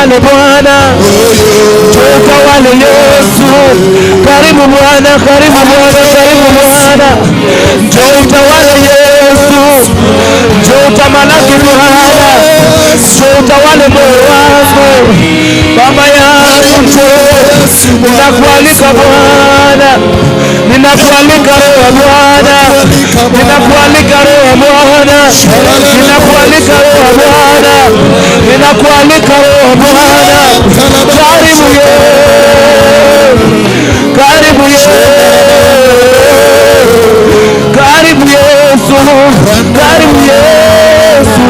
utawale Bwana, njoo utawale Yesu. Karibu Bwana, karibu Bwana, karibu Bwana, njoo utawale Yesu, njoo utamalaki Bwana, njoo utawale moyo wangu. Baba yangu ninakualika Bwana, ninakualika Roho Bwana, ninakualika Roho Bwana, ninakualika Roho Bwana, ninakualika Roho Bwana. Karibu Yesu, karibu Yesu, karibu Yesu, karibu Yesu.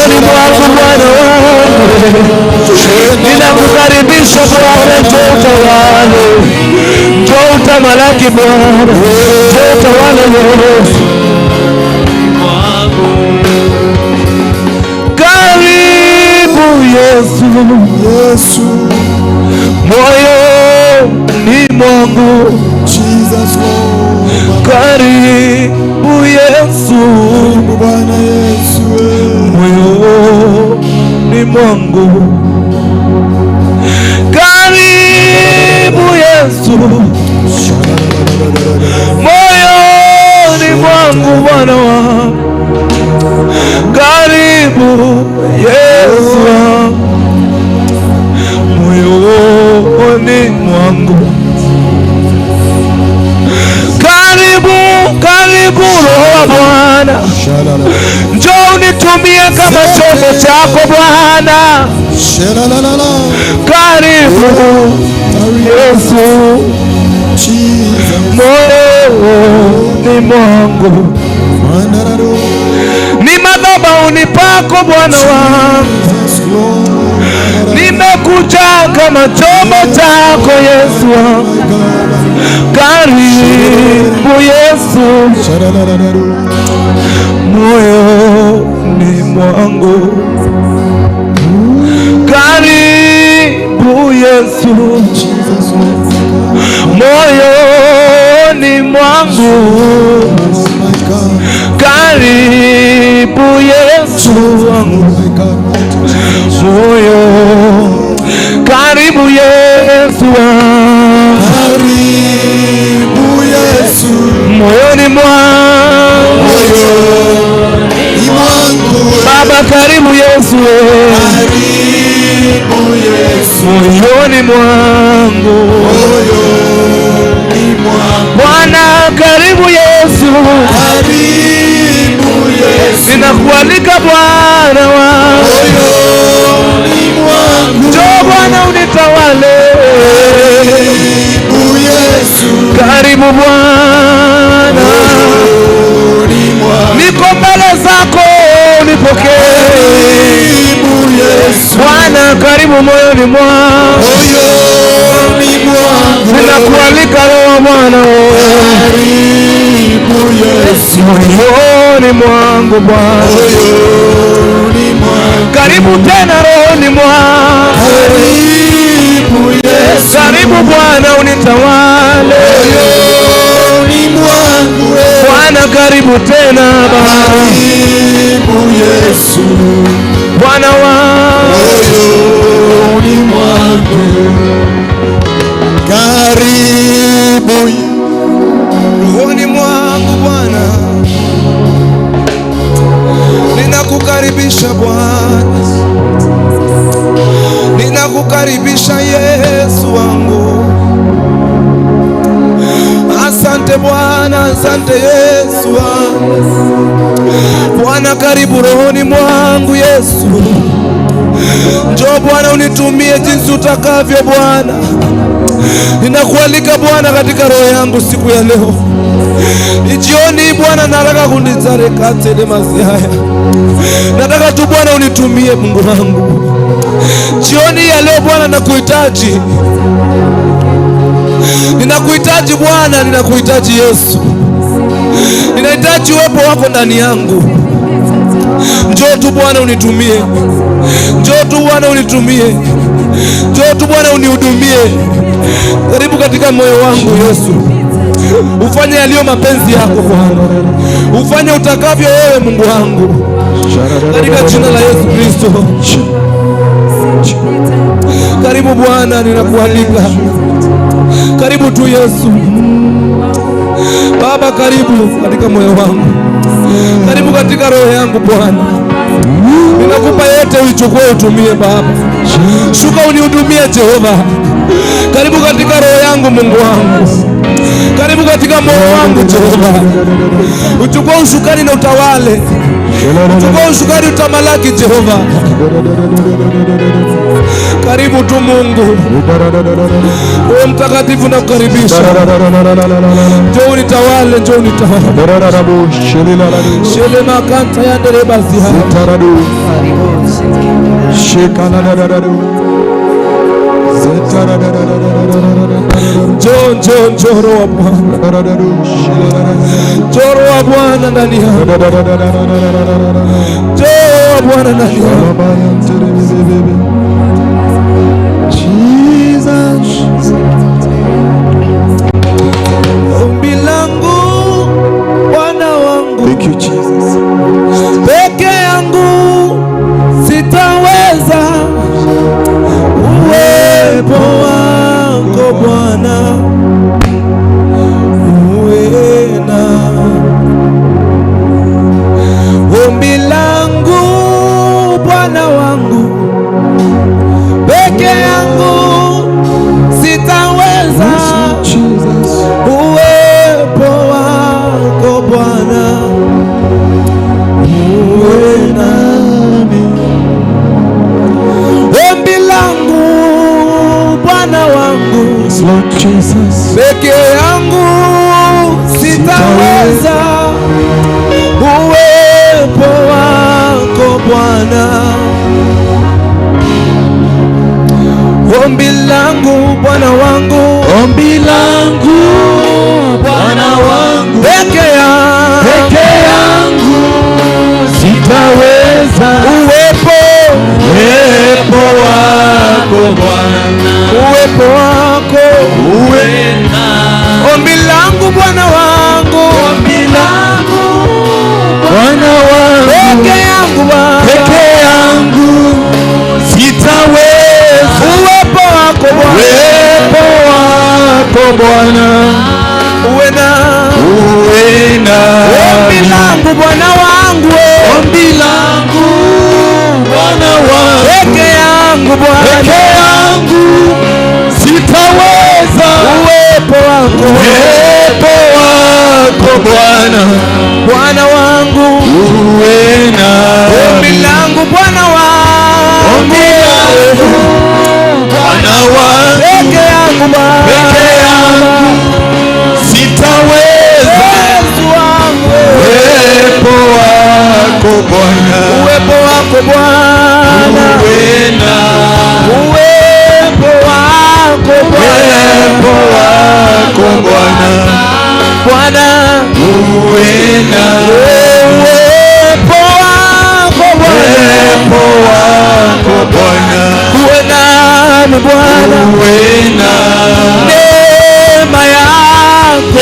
Ni mwangu Bwana wangu, ninakukaribisha Bwana, njoo utawale, njoo utamalaki Bwana, njoo utawale Yesu. Karibu Yesu, Yesu, moyo ni mwangu, Jesus, karibu Yesu, Bwana Yesu, moyo ni mwangu, karibu Yesu, moyo ni mwangu Bwana wangu, karibu Yesu, moyo ni mwangu, karibu, karibu Roho wa Bwana, njoo unitumie kama chombo chako Bwana, karibu Yesu, moyo ni mwangu, ni madhabahuni pako Bwana wangu, nimekuja kama chombo chako Yesu wangu, karibu Yesu, moyo ni mwangu, karibu Yesu, moyo ni mwangu, karibu Yesu wangu, moyo, karibu Yesu wangu, karibu Yesu, moyo ni mwangu, Baba, karibu Yesu, karibu Yesu, moyo ni mwangu, Bwana, karibu Yesu, karibu Yesu, ninakualika Bwana wangu, njoo Bwana unitawale, karibu Yesu, karibu Bwana, niko mbele zako nipokee, karibu Yesu, Bwana, karibu moyoni mwangu, ninakualika Roho Bwana, karibu Yesu, moyoni mwangu Bwana, karibu tena rohoni mwangu, karibu Yesu, karibu Bwana unitawale, Bwana, karibu tena karibu Yesu, Bwana moyoni mwangu, karibu rohoni mwangu Bwana, ninakukaribisha Bwana, ninakukaribisha Yesu wangu. Asante Bwana, asante Yesu wangu. Bwana, karibu rohoni mwangu Yesu, njoo Bwana unitumie jinsi utakavyo Bwana. Ninakualika Bwana katika roho yangu siku ya leo. Jioni Bwana, nataka kunizarekate demasi haya. Nataka tu Bwana unitumie Mungu wangu. Jioni ya leo Bwana nakuhitaji. Ninakuhitaji Bwana, ninakuhitaji Yesu. Ninahitaji uwepo wako ndani yangu. Njoo tu Bwana unitumie. Njoo tu Bwana unitumie. Njoo tu Bwana unihudumie. Karibu katika moyo wangu Yesu. Ufanye yaliyo mapenzi yako Bwana. Ufanye utakavyo wewe Mungu wangu. katika jina la Yesu Kristo. Karibu Bwana, ninakualika. Karibu tu Yesu. Baba, karibu katika moyo wangu, karibu katika roho yangu Bwana. Ninakupa yote, uichukue utumie Baba. Shuka unihudumie Jehova. Karibu katika roho yangu Mungu wangu, karibu katika moyo wangu Jehova. Uchukue ushukani na utawale, uchukue ushukani utamalaki Jehova. Karibu tu Mungu. Roho Mtakatifu nakukaribisha. Njoo unitawale, njoo unitawale. Shele makanta ya dereba ziha. Njoo Roho wa Bwana. Njoo Roho wa Bwana ndani yangu. Njoo Roho wa Bwana ndani yangu. Ombi langu Bwana wangu, thank you Jesus. Peke yangu sitaweza, uwepo wako Bwana uwe na. Ombi langu Bwana wangu, peke yangu sitaweza, uwepo wako Bwana uwe nami. Ombi langu Bwana wangu, peke yangu sitaweza, uwepo wako Bwana. Ombi langu Bwana wangu, ombi langu Bwana wangu, peke yangu sitaweza, uwepo wako Bwana, uwepo wako uwe na. Ombi langu Bwana wangu, ombi langu Bwana wangu, peke yangu sitaweza, uwepo wako Bwana uwe na. Ombi langu Bwana wangu, ombi langu Bwana wangu, peke yangu sitaweza, uwepo wako Bwana wangu uwe na. Ombi langu Bwana wangu, peke yangu sitaweza, uwepo wako Bwana uwe na. Uwepo wako Bwana uwe na. Uwepo wako Bwana uwe nami Bwana, neema yako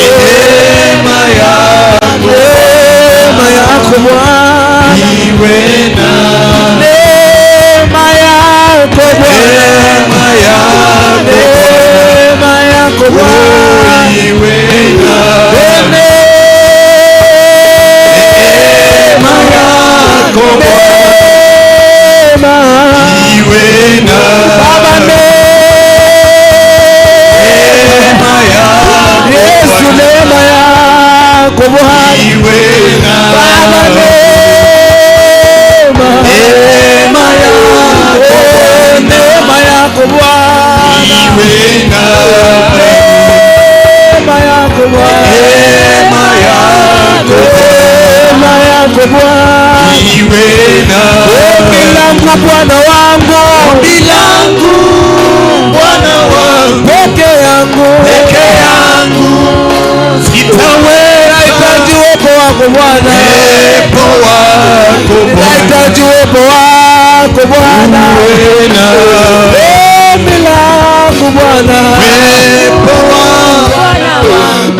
Bwana iwe na. Neema yako Bwana iwe na. Neema yako Bwana iwe na. Baba, neema yako Yesu, neema yako Bwana iwe na. Baba, neema yako Bwana iwe na. Neema yako Bwana iwe na. Ombi langu Bwana wangu, peke yangu sitaweza, nahitaji uwepo wako Bwana, nahitaji uwepo wako Bwana. Ombi langu Bwana,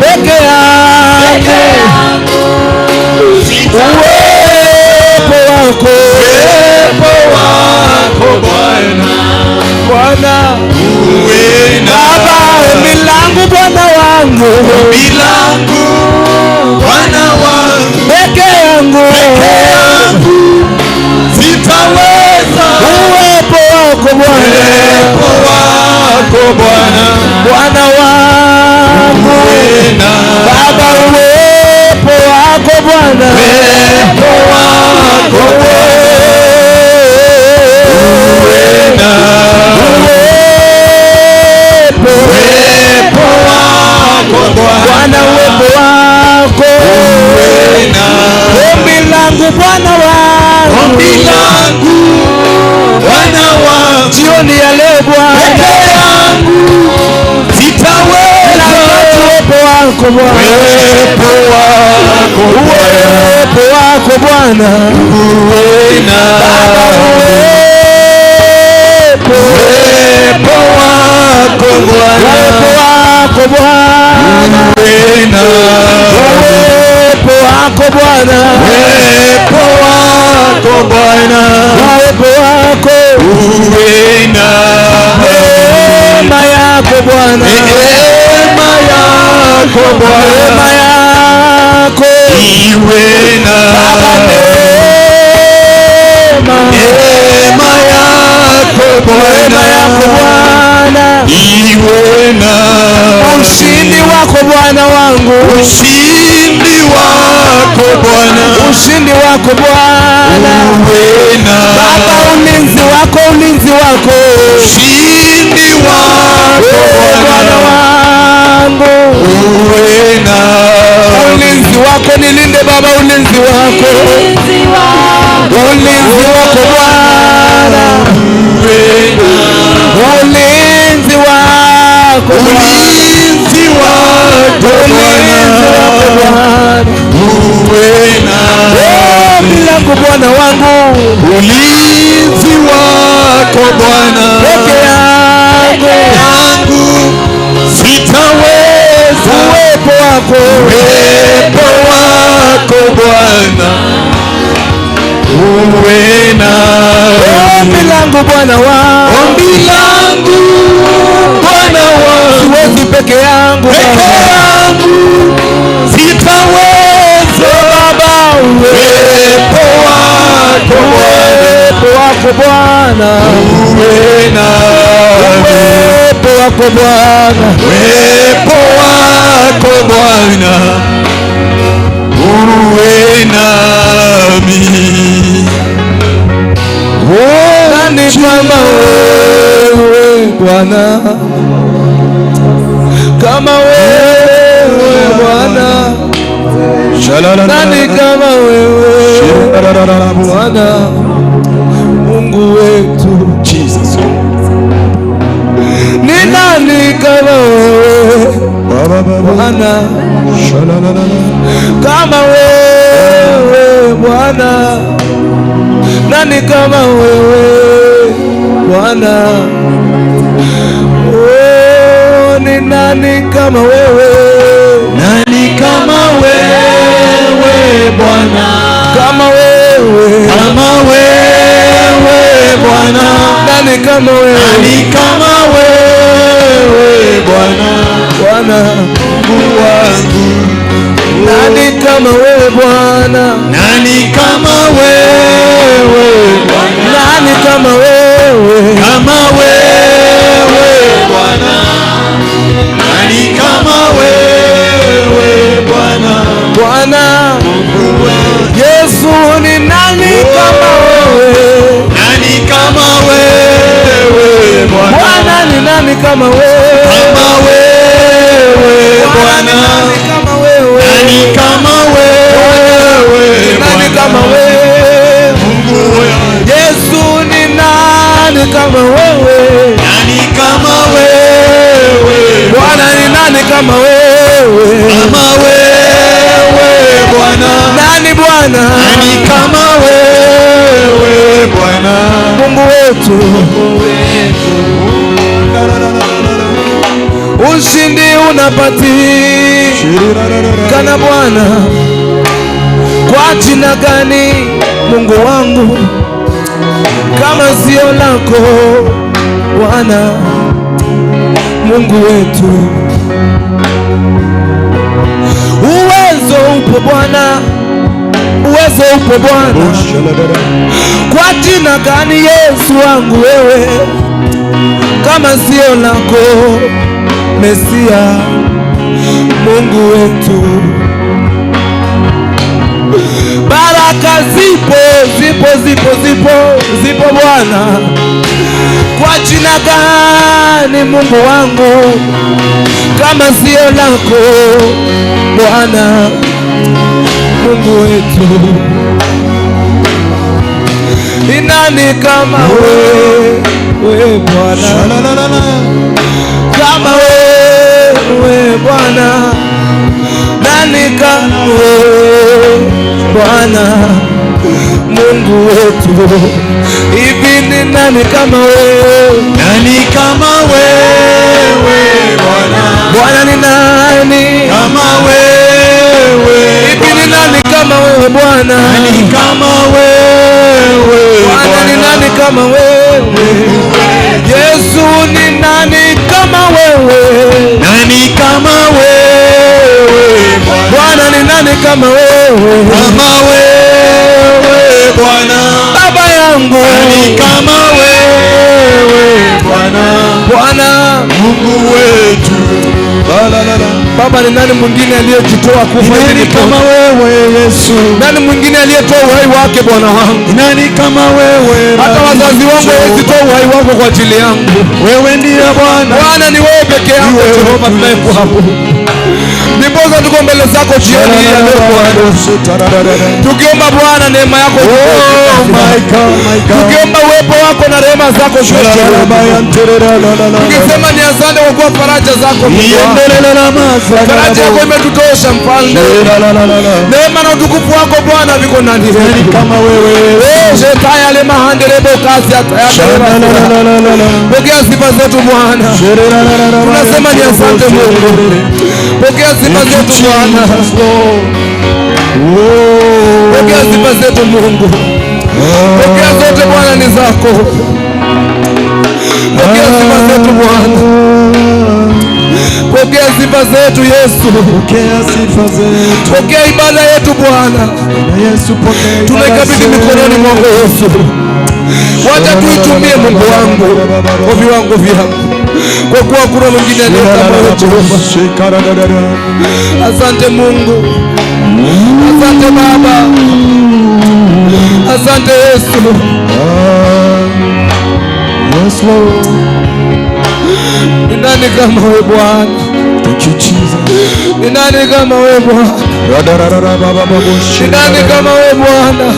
peke yangu uwepo wako wangu, ombi langu Bwana wangu, peke yangu sitaweza. Uwepo wako Bwana, uwepo wako Bwana, Bwana wangu Baba, uwepo wako Bwana, uwepo wako Bwana, uwepo wako ombi langu Bwana wangu, ombi langu Bwana wangu, jioni ya leo Bwana, peke yangu sitaweza. Uwepo wako Bwana, uwepo wako Bwana, Baba, uwepo wako Bwana, uwepo wako Bwana, uwepo wako Bwana, uwepo wako Bwana, uwepo wako, neema yako Bwana, neema yako Bwana, neema yako iwe na neema yako Bwana, iwe na ushindi wako Bwana wangu, ushindi wako Bwana, ushindi wako Bwana, uwe na Baba, ulinzi wako, ulinzi wako, ushindi wako Bwana wangu, uwe na ulinzi wako, nilinde Baba, ulinzi wako, ulinzi wako Bwana, ulinzi wako, ulinzi wako Bwana, uwe na ombi langu Bwana wangu, ulinzi wako Bwana, peke yangu sitaweza. uwepo wako Bwana, uwe na ombi langu Bwana wangu, ombi langu Bwana wangu, siwezi peke yangu sitaweza Baba, uwepo wako Bwana, uwe na uwepo wako Bwana, uwepo wako Bwana, uwe nami. nani kama wewe Bwana, kama wewe Bwana, nani kama wewe Bwana, Mungu wetu Jesus. ni nani kama wewe Bwana, kama wewe Bwana, nani kama wewe Bwana, oh, ni nani kama wewe, Nani kama wewe Bwana, kama wewe Bwana, nani kama wewe, nani kama wewe Bwana, Bwana Mungu wangu, nani kama wewe Bwana, nani kama wewe Bwana, nani kama wewe, kama wewe Bwana, nani kama wewe Bwana, Bwana Yesu, ni nani kama wewe, nani kama wewe Bwana, Bwana ni nani kama wewe, kama wewe Bwana, nani kama wewe, nani kama wewe nani kama wewe, Mungu Yesu, ni nani kama wewe, nani kama wewe Bwana ni nani kama wewe, kama wewe Bwana, nani Bwana, nani kama wewe Bwana, Mungu wetu, ushindi unapatikana Bwana, kwa jina gani Mungu wangu kama sio lako Bwana Mungu wetu? upo Bwana, uwezo upo Bwana. Kwa jina gani Yesu wangu wewe kama sio lako Mesia Mungu wetu? Baraka zipo Bwana. Kwa jina gani Mungu wangu kama sio lako Bwana Mungu wetu? Ni nani kama wewe Bwana? Kama wewe Bwana, nani kama wewe Bwana Mungu wetu? Hivi ni nani kama wewe? Nani kama wewe Bwana? Bwana ni nani kama wewe? Hivi ni nani kama wewe Bwana? Nani kama wewe Bwana ni nani kama wewe? Yesu ni nani kama wewe? Nani kama wewe Bwana ni nani kama wewe? Kama wewe Bwana. Baba yangu, nani kama wewe Bwana? Bwana Mungu wetu. Baba, ni nani mwingine aliyejitoa kufa ili nani kama wewe Yesu? Nani mwingine aliyetoa uhai wake Bwana wangu? Nani kama wewe? Hata wazazi wangu hawezitoa uhai wako kwa ajili yangu. Wewe ndiye Bwana. Bwana ni wewe peke yako Jehova tunayekuabudu. Ndiposa tuko mbele zako jioni hii ya leo Bwana, tukiomba Bwana neema yako, tukiomba uwepo wako na rehema zako, tukisema ni asante kwa kuwa faraja zako, faraja yako imetutosha Mfalme. Neema na utukufu wako Bwana viko ndani yetu. Kama wewe shetaya le mahandelebo kasi pokea sifa zetu Bwana, tunasema ni asante Mungu. Pokea sifa zetu Bwana, pokea sifa zetu Mungu, pokea zote Bwana ni zako. Pokea sifa zetu Bwana, pokea sifa zetu Yesu, pokea ibada yetu Bwana, tunaikabidhi mikononi mwako Yesu. Wacha tuitumie Mungu wangu kwa viwango vyako, kwa kuwa kuna mwingine aliye kama wewe Jehova. Asante Mungu, asante Baba, asante Yesu. Yes, Lord. Ni nani kama wewe Bwana? Thank you, Jesus. Ni nani kama wewe Bwana? Ni nani kama wewe Bwana?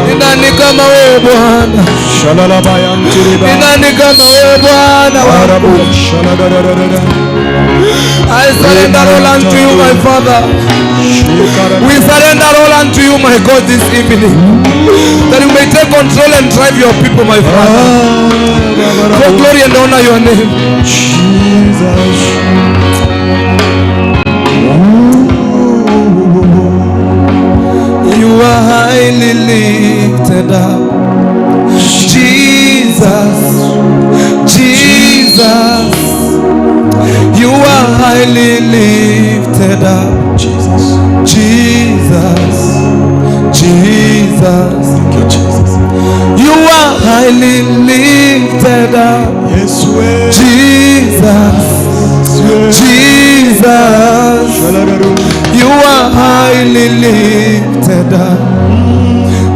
Ni nani kama wewe Bwana? Ni nani kama wewe Bwana? I surrender all unto you, my Father. We surrender all unto you, my God, this evening, that you may take control and drive your people, my Father. For glory and honor your name, Jesus. You are highly lifted up, Jesus, Jesus. You are highly lifted up, Jesus, Jesus, Jesus. Thank you, Jesus. You are highly lifted up, Yes, Jesus, Jesus. You are highly lifted up,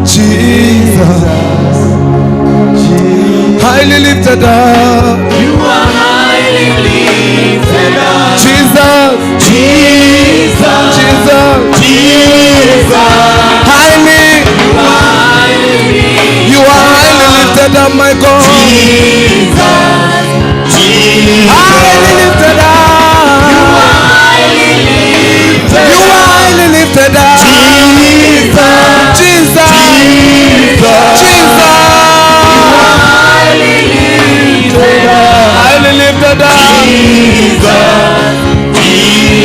Jesus, highly lifted up. You are highly lifted up, Jesus, Jesus, Jesus, Jesus. highly, you are highly lifted up, my God. Jesus, Jesus. Highly lifted up. You are highly lifted up. Jesus, Jesus, Jesus. Highly lifted up.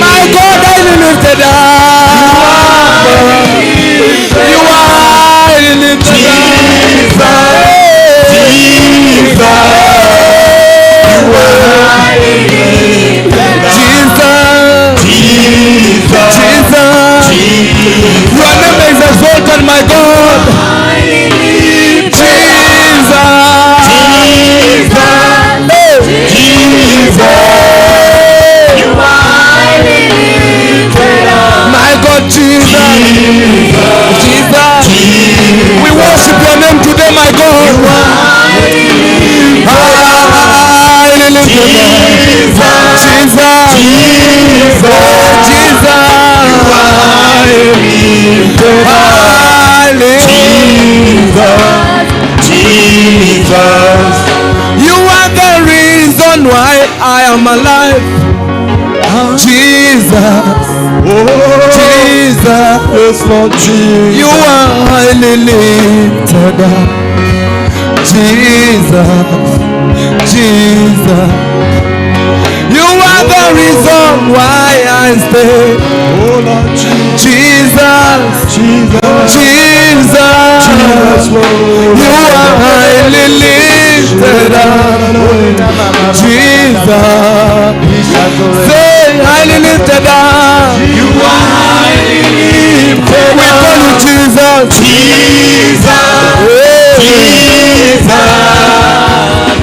My God, highly lifted up. You are highly lifted up. Jesus, Jesus, Jesus. Jesus. We worship your name today, my God. Highly lifted up. Jesus. Jesus. You are the reason why I am alive. Jesus. Jesus. Yes, Lord Jesus. You are highly lifted up. Jesus. Jesus. You are the reason why I stay. Oh Lord Jesus. Jesus. Jesus. You are highly lifted up. Jesus. Say highly lifted up. You are highly lifted We call you Jesus. Jesus.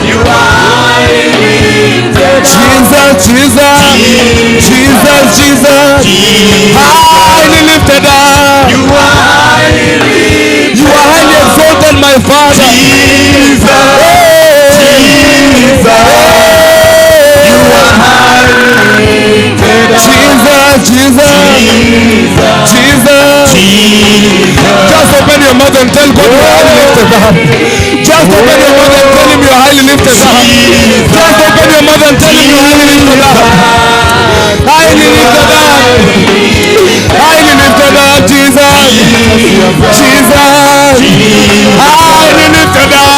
You are highly lifted Jesus. Highly lifted up. You are highly lifted. You are highly exalted, my Father. Just open your mouth and tell God you are highly lifted up. Just open your mouth and tell him you are highly lifted up. Just open your mouth and tell him you are highly lifted up. Highly lifted up. Highly lifted up, Jesus. Jesus. Highly lifted up.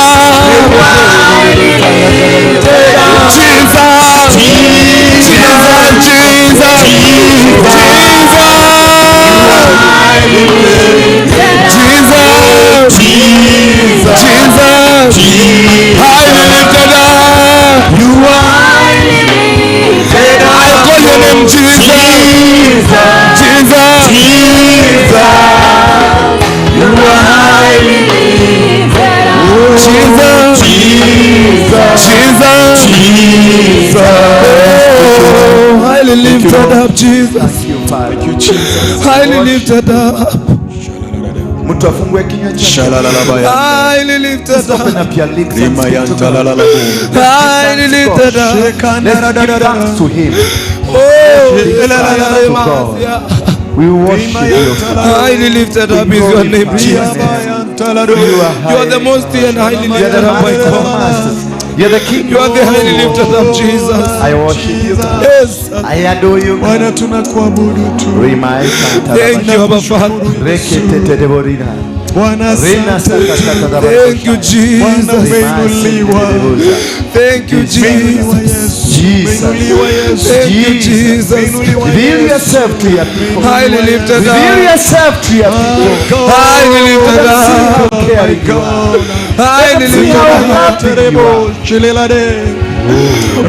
Highly lifted up. You are highly lifted up. I call your name Jesus. Jesus. You are highly lifted up. Jesus. Oh, highly lifted up, Jesus. Thank you, Jesus. Highly lifted up. Mtu afungue kinywa chake. Highly lifted up. Open up your lips and speak to God. Highly lifted up. Let's give thanks to him. Oh, We worship you. highly lifted up is your name, Jesus. You are the most high and highly lifted up, my God. You're the king. You are the highly lifted up, Jesus. I worship you. Yes. I adore you. Bwana tunakuabudu tu. Thank you, Abba Father. Thank you, Jesus. Thank you, Jesus. Thank you, Jesus. Reveal yourself to your people. Highly lifted up. Reveal yourself to your people. Highly lifted up. Highly lifted up.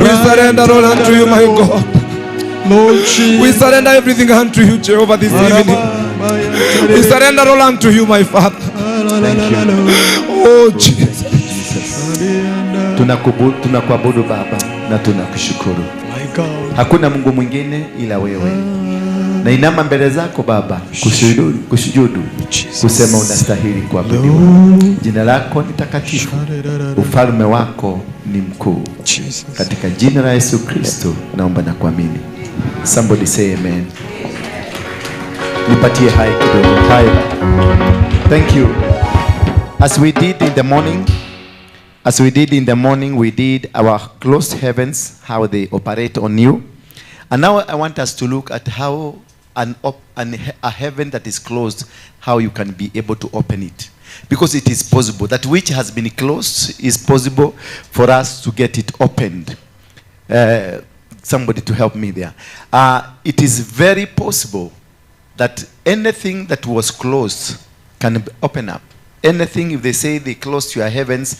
We surrender all unto you, my God. We surrender everything unto you, Jehovah, this evening. We surrender all unto you, my Father. Thank you. Oh, Jesus. Tunakuabudu Baba na tunakushukuru. Hakuna Mungu mwingine ila wewe. Na inama mbele zako Baba kusujudu kusema unastahili kuabudiwa. Jina lako ni takatifu. Ufalme wako ni mkuu. Katika jina la Yesu Kristo naomba na kuamini. Somebody say amen. Nipatie hai kidogo. Hai. Thank you. As we did in the morning, we did our closed heavens, how they operate on you. And now I want us to look at how a heaven that is closed, how you can be able to open it. Because it is possible. That which has been closed is possible for us to get it opened. Somebody to help me there. It is very possible that anything that was closed can open up. Anything, if they say they closed your heavens,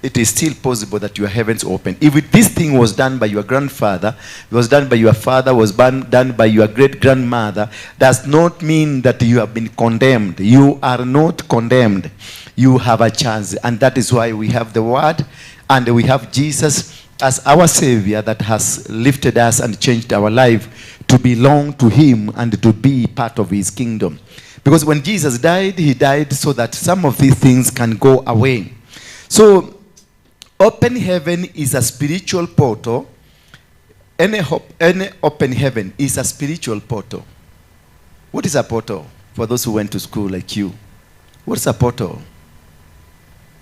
it is still possible that your heavens open. If this thing was done by your grandfather, was done by your father, was done by your great-grandmother, does not mean that you have been condemned. You are not condemned. You have a chance. And that is why we have the word and we have Jesus as our Savior that has lifted us and changed our life to belong to him and to be part of his kingdom. Because when Jesus died, he died so that some of these things can go away. So, open heaven is a spiritual portal. Any open heaven is a spiritual portal. What is a portal? For those who went to school like you, what's a portal?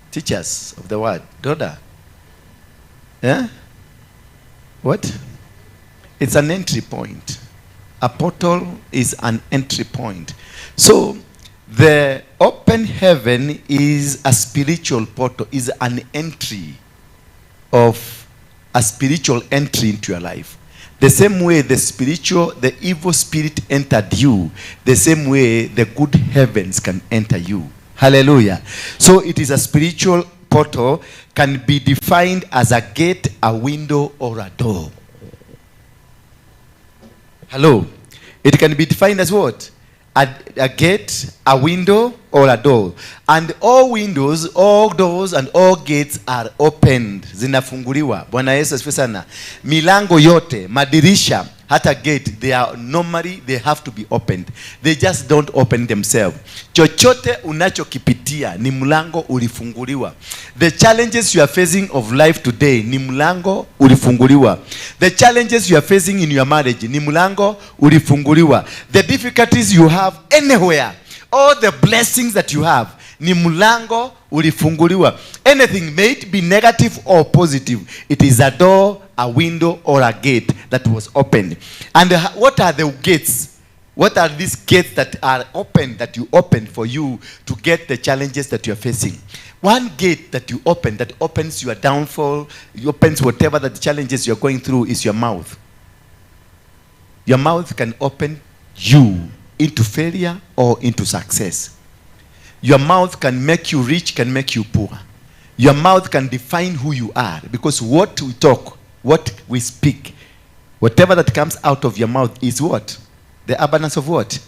Teachers of the word, Doda. Yeah? What? It's an entry point. A portal is an entry point. So, the open heaven is a spiritual portal, is an entry of a spiritual entry into your life. The same way the evil spirit entered you, the same way the good heavens can enter you. Hallelujah. So it is a spiritual portal, can be defined as a gate, a window, or a door. Hello. It can be defined as what? A gate, a window, or a door. And all windows, all doors, and all gates are opened. Zinafunguliwa. Bwana Yesu asifiwe sana. Milango yote, madirisha, hata gate, they have to be opened. They just don't open themselves. Chochote unachokipitia ni mlango ulifunguliwa. The challenges you are facing of life today ni mlango ulifunguliwa. The challenges you are facing in your marriage ni mlango ulifunguliwa. The difficulties you have anywhere, all the blessings that you have ni mlango ulifunguliwa. Anything, may it be negative or positive, it is a door, a window, or a gate that was opened. And what are the gates? What are these gates that are open, that you open for you to get the challenges that you are facing? One gate that you open, that opens your downfall, it opens whatever the challenges you're going through, is your mouth. Your mouth can open you into failure or into success. Your mouth can make you rich, can make you poor. Your mouth can define who you are, because what we talk, what we speak, whatever that comes out of your mouth is what? The abundance of what?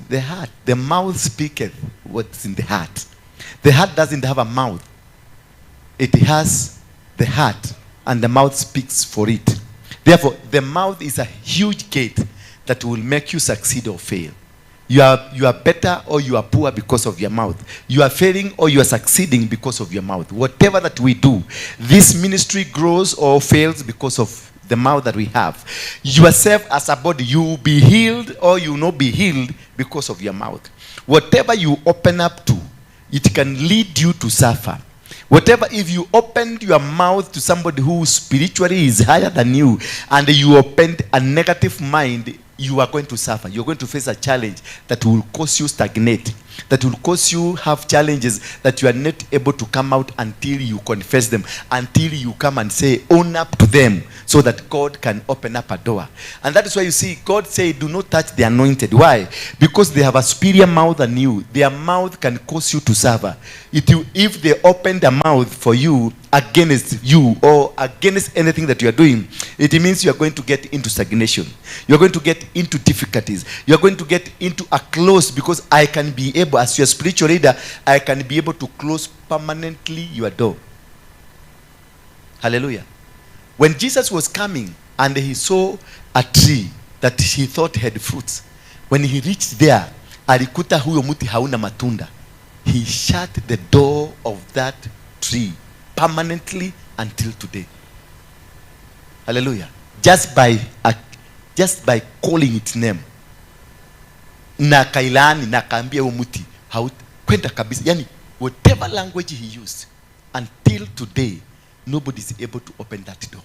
The heart. The mouth speaketh what's in the heart. The heart doesn't have a mouth. It has the heart, and the mouth speaks for it. Therefore, the mouth is a huge gate that will make you succeed or fail. You are better or you are poor because of your mouth. You are failing or you are succeeding because of your mouth. Whatever that we do, this ministry grows or fails because of the mouth that we have. Yourself as a body, you will be healed or you will not be healed because of your mouth. Whatever you open up to, it can lead you to suffer. Whatever, if you opened your mouth to somebody who spiritually is higher than you, and you opened a negative mind, you are going to suffer. You're going to face a challenge that will cause you stagnate, that will cause you have challenges that you are not able to come out until you confess them, until you come and say, own up to them, so that God can open up a door. And that is why you see God say, do not touch the anointed. Why? Because they have a superior mouth than you. Their mouth can cause you to suffer. If they open the mouth for you against you or against anything that you are doing, it means you are going to get into stagnation. You are going to get into difficulties. You are going to get into a close, because I can be able, as your spiritual leader, I can be able to close permanently your door. Hallelujah. When Jesus was coming and he saw a tree that he thought had fruits, when he reached there, alikuta huyo mti hauna matunda. He shut the door of that tree permanently until today. Hallelujah. Just by calling its name. Na kailani na kaambia huyo mti kwenda kabisa. Yani whatever language he used, until today nobody is able to open that door,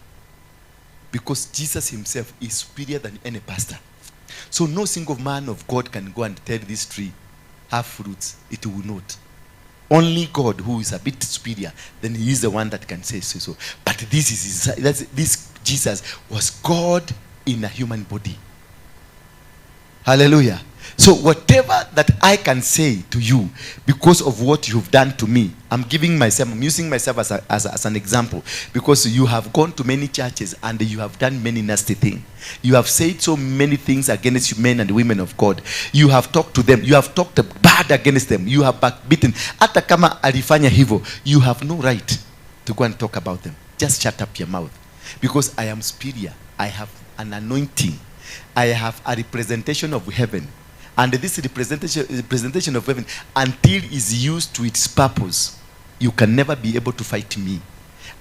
because Jesus himself is superior than any pastor. So no single man of God can go and tell this tree have fruits. It will not. Only God, who is a bit superior, then he is the one that can say so. But this Jesus was God in a human body. Hallelujah. So whatever that I can say to you because of what you've done to me, I'm using myself as an example, because you have gone to many churches and you have done many nasty things. You have said so many things against men and women of God. You have talked to them. You have talked bad against them. You have backbeaten. Hata kama alifanya hivyo, you have no right to go and talk about them. Just shut up your mouth. Because I am superior. I have an anointing. I have a representation of heaven. And this representation of heaven, until is used to its purpose, you can never be able to fight me.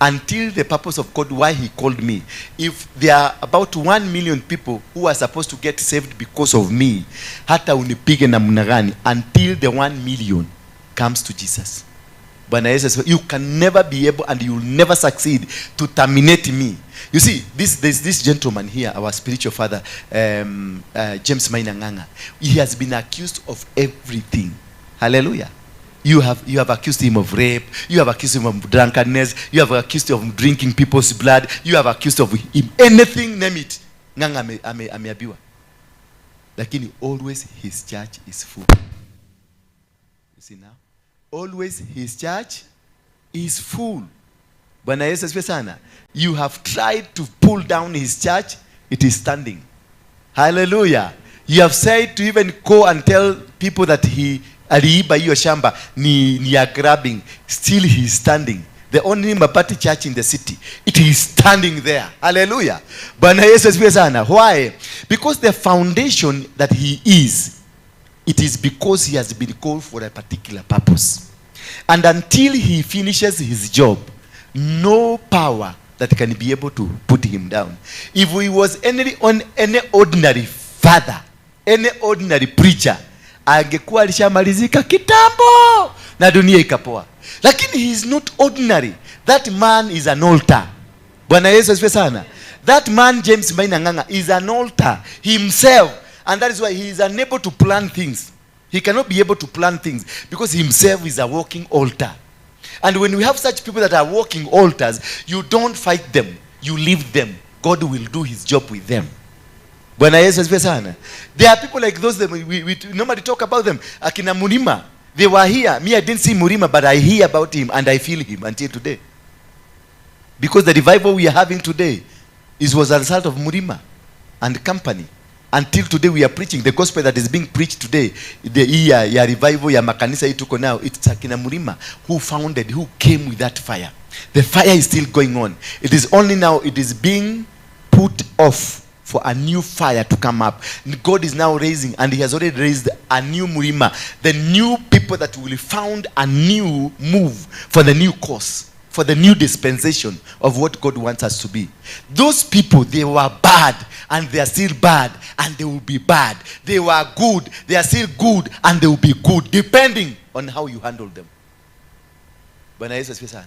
Until the purpose of God, why he called me. If there are about 1 million people who are supposed to get saved because of me, hata unipige namna gani, until the 1 million comes to Jesus. Bwana Yesu says, you can never be able and you will never succeed to terminate me. You see, there's this gentleman here, our spiritual father, James Mainanganga. He has been accused of everything. Hallelujah. You have accused him of rape. You have accused him of drunkenness. You have accused him of drinking people's blood. You have accused of him anything, name it. Nganga ameabiwa. Lakini always his church is full. You see now? Always his church is full. Bwana Yesu asifiwe sana. You have tried to pull down his church, it is standing. Hallelujah. You have said to even go and tell people that he aliiba hiyo shamba ni ya grabbing, still he is standing. The only Mapati church in the city, it is standing there. Hallelujah. Bwana Yesu asifiwe sana. Why? Because the foundation that he is, it is because he has been called for a particular purpose. And until he finishes his job, no power that can be able to put him down. If he was any ordinary father, any ordinary preacher, angekuwa alishamalizika kitambo na dunia ikapoa. Lakini he is not ordinary. That man is an altar. Bwana Yesu asifiwe sana. That man James Mainanganga is an altar himself. And that is why he is unable to plan things. He cannot be able to plan things because himself is a walking altar. And when we have such people that are walking altars, you don't fight them. You leave them. God will do his job with them. Bwana Yesu asifiwe sana. There are people like those that we normally talk about them. Akina Murima. They were here. Me, I didn't see Murima, but I hear about him and I feel him until today. Because the revival we are having today was a result of Murima and company. Until today we are preaching the gospel that is being preached today. The ya revival ya makanisa ituko now. It's Akina Murima who founded, who came with that fire. The fire is still going on. It is only now it is being put off for a new fire to come up. God is now raising, and he has already raised a new Murima. The new people that will found a new move for the new course, for the new dispensation of what God wants us to be. Those people, they were bad, and they are still bad, and they will be bad. They were good, they are still good, and they will be good, depending on how you handle them. Bwana Yesu asifiwe sana.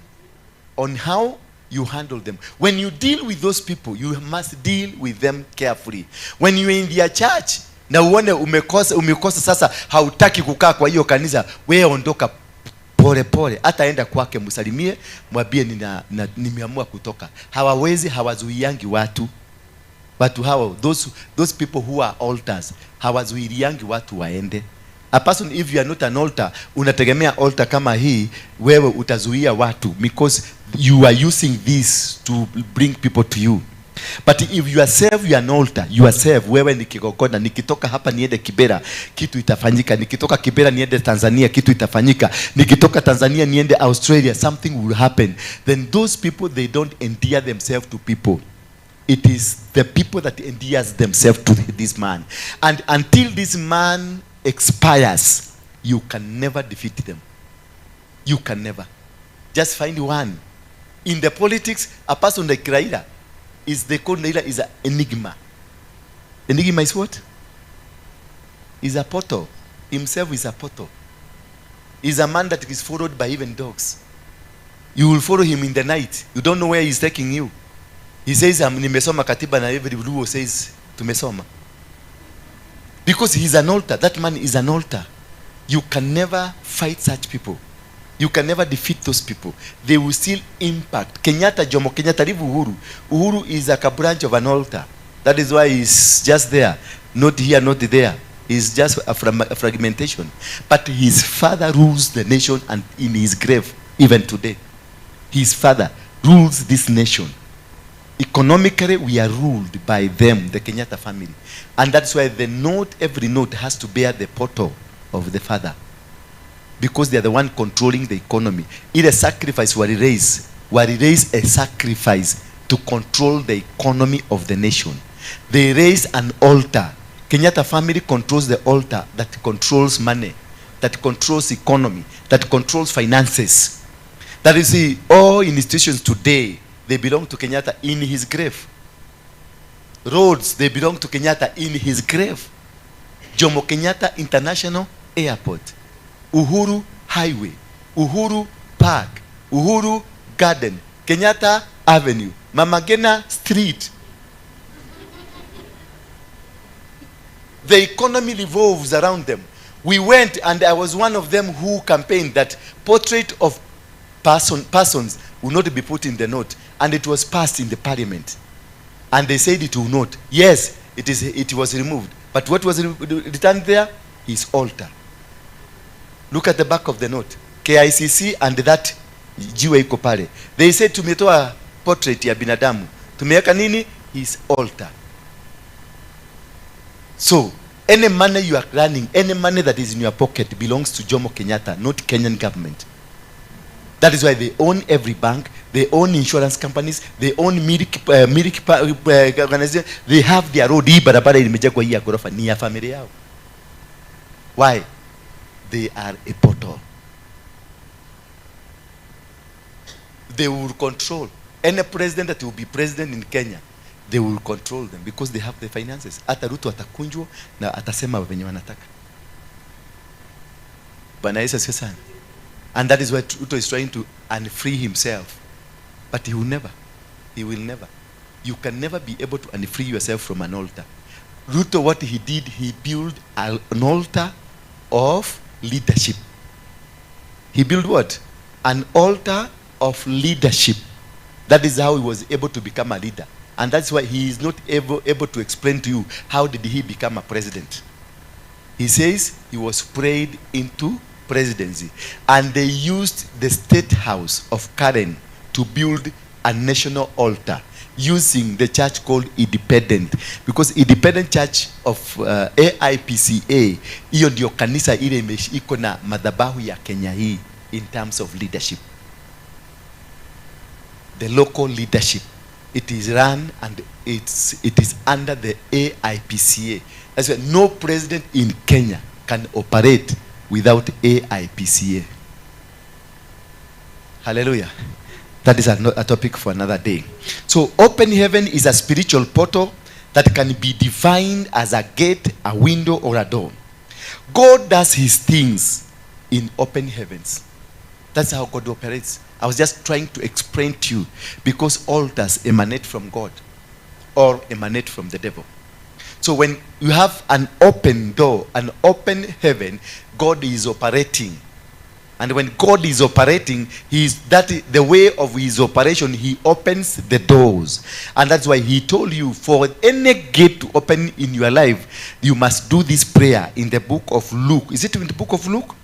On how you handle them. When you deal with those people, you must deal with them carefully. When you are in their church, na uone umekosa sasa hautaki kukaa kwa hiyo kanisa, wewe ondoka pole pole. Hata enda kwake msalimie, mwambie nimeamua kutoka. Hawazuiangi watu. Watu hao, those people who are altars, hawazuiangi watu waende. A person, if you are not an altar, unategemea altar kama hii, wewe utazuia watu because you are using this to bring people to you. But if you are saved, you are an altar. You are saved. Wewe ni kikokona. Nikitoka hapa niende Kibera, kitu itafanyika. Nikitoka Kibera niende Tanzania, kitu itafanyika. Nikitoka Tanzania niende Australia, something will happen. Then those people, they don't endear themselves to people. It is the people that endears themselves to this man. And until this man expires, you can never defeat them. You can never. Just find one. In the politics, a person like Raila they call Raila is an enigma. Enigma is what? Is a portal. Himself is a portal. Is a man that is followed by even dogs. You will follow him in the night. You don't know where he's taking you. He says, nimesoma katiba, na every Luo says, tumesoma. Because he's an altar. That man is an altar. You can never fight such people. You can never defeat those people. They will still impact. Jomo Kenyatta live Uhuru. Uhuru is like a branch of an altar. That is why he's just there. Not here, not there. He's just a fragmentation. But his father rules the nation, and in his grave, even today. His father rules this nation. Economically, we are ruled by them, the Kenyatta family. And that's why every note has to bear the portal of the father. Because they are the one controlling the economy. It is a sacrifice raise a sacrifice to control the economy of the nation. They raise an altar. Kenyatta family controls the altar that controls money, that controls economy, that controls finances. That is the all institutions today, they belong to Kenyatta in his grave. Roads, they belong to Kenyatta in his grave. Jomo Kenyatta International Airport, Uhuru Highway, Uhuru Park, Uhuru Garden, Kenyatta Avenue, Mama Ngina Street. The economy revolves around them. We went, and I was one of them who campaigned that portrait of persons will not be put in the note, and it was passed in the parliament. And they said it will not. Yes, it was removed. But what was returned there? His altar. Look at the back of the note. KICC and that jiwe iko pale. They said tumetoa portrait ya binadamu. Tumeweka nini? His altar. So, any money you are running, any money that is in your pocket belongs to Jomo Kenyatta, not Kenyan government. That is why they own every bank, they own insurance companies, they own milk organization, they have their road. Hii barabara imejengwa hii ya ghorofa ni ya familia yao. Why? They are a portal. They will control any president that will be president in Kenya. They will control them because they have the finances. Hata Ruto atakunjwa na atasema venye wanataka. Bwana Yesu asifiwe sana. And that is why Ruto is trying to unfree himself. But he will never. He will never. You can never be able to unfree yourself from an altar. Ruto, what he did, he built an altar of leadership. He built what? An altar of leadership. That is how he was able to become a leader. And that's why he is not able to explain to you how did he become a president. He says he was prayed into presidency, and they used the state house of Karen to build a national altar using the church called Independent, because Independent Church of AIPCA, hiyo ndio kanisa ile iko na madhabahu ya Kenya hii in terms of leadership. The local leadership, it is run and it is under the AIPCA. That's why no president in Kenya can operate without AIPCA. Hallelujah. That is a topic for another day. So open heaven is a spiritual portal that can be defined as a gate, a window, or a door. God does his things in open heavens. That's how God operates. I was just trying to explain to you, because altars emanate from God or emanate from the devil. So when you have an open door, an open heaven, God is operating. And when God is operating, the way of his operation, he opens the doors. And that's why he told you, for any gate to open in your life, you must do this prayer in the book of Luke. Is it in the book of Luke?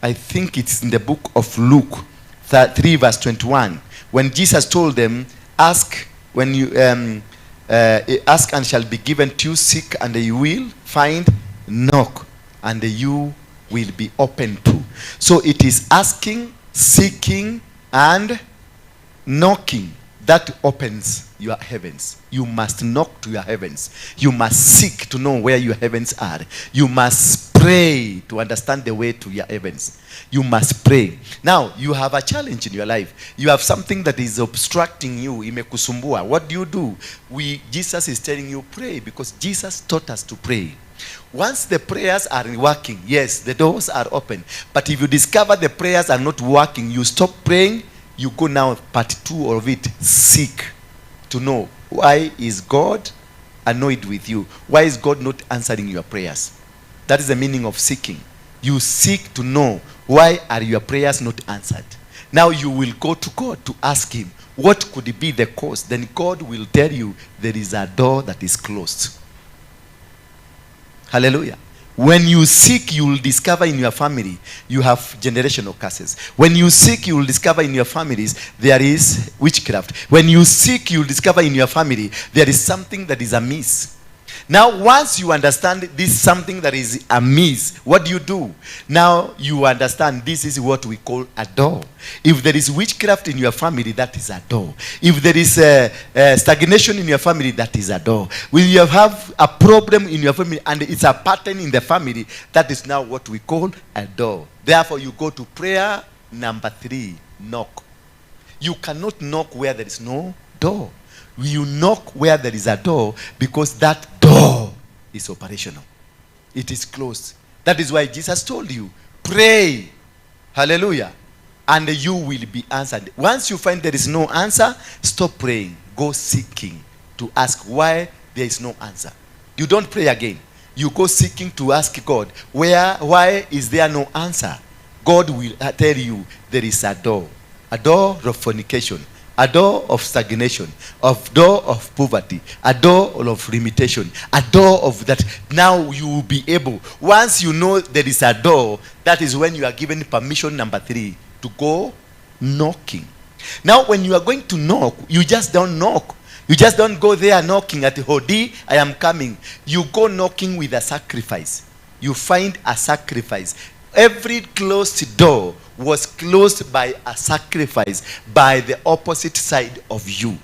I think it's in the book of Luke 3 verse 21. When Jesus told them, ask when you ask and shall be given to you, seek and you will find, knock and you will be open to. So it is asking, seeking and knocking that opens your heavens. You must knock to your heavens. You must seek to know where your heavens are. You must pray to understand the way to your heavens. You must pray. Now, you have a challenge in your life. You have something that is obstructing you. Imekusumbua. What do? Jesus is telling you pray, because Jesus taught us to pray. Once the prayers are working, yes, the doors are open. But if you discover the prayers are not working, you stop praying. You go now, part 2 of it, seek to know, why is God annoyed with you? Why is God not answering your prayers? That is the meaning of seeking. You seek to know, why are your prayers not answered? Now you will go to God to ask him, what could be the cause? Then God will tell you, there is a door that is closed. Hallelujah. When you seek, you will discover in your family you have generational curses. When you seek, you will discover in your families there is witchcraft. When you seek, you will discover in your family there is something that is amiss. Now, once you understand this is something that is amiss, what do? Now you understand this is what we call a door. If there is witchcraft in your family, that is a door. If there is stagnation in your family, that is a door. When you have a problem in your family and it's a pattern in the family, that is now what we call a door. Therefore, you go to prayer number 3, knock. You cannot knock where there is no door. You knock where there is a door because that door is operational. It is closed. That is why Jesus told you, pray, hallelujah, and you will be answered. Once you find there is no answer, stop praying. Go seeking to ask why there is no answer. You don't pray again. You go seeking to ask God, why is there no answer? God will tell you there is a door of fornication, a door of stagnation, a door of poverty, a door of limitation, a door of that. Now you will be able, once you know there is a door, that is when you are given permission number 3 to go knocking. Now when you are going to knock, you just don't knock. You just don't go there knocking at Hodi, I am coming. You go knocking with a sacrifice. You find a sacrifice. Every closed door was closed by a sacrifice by the opposite side of you.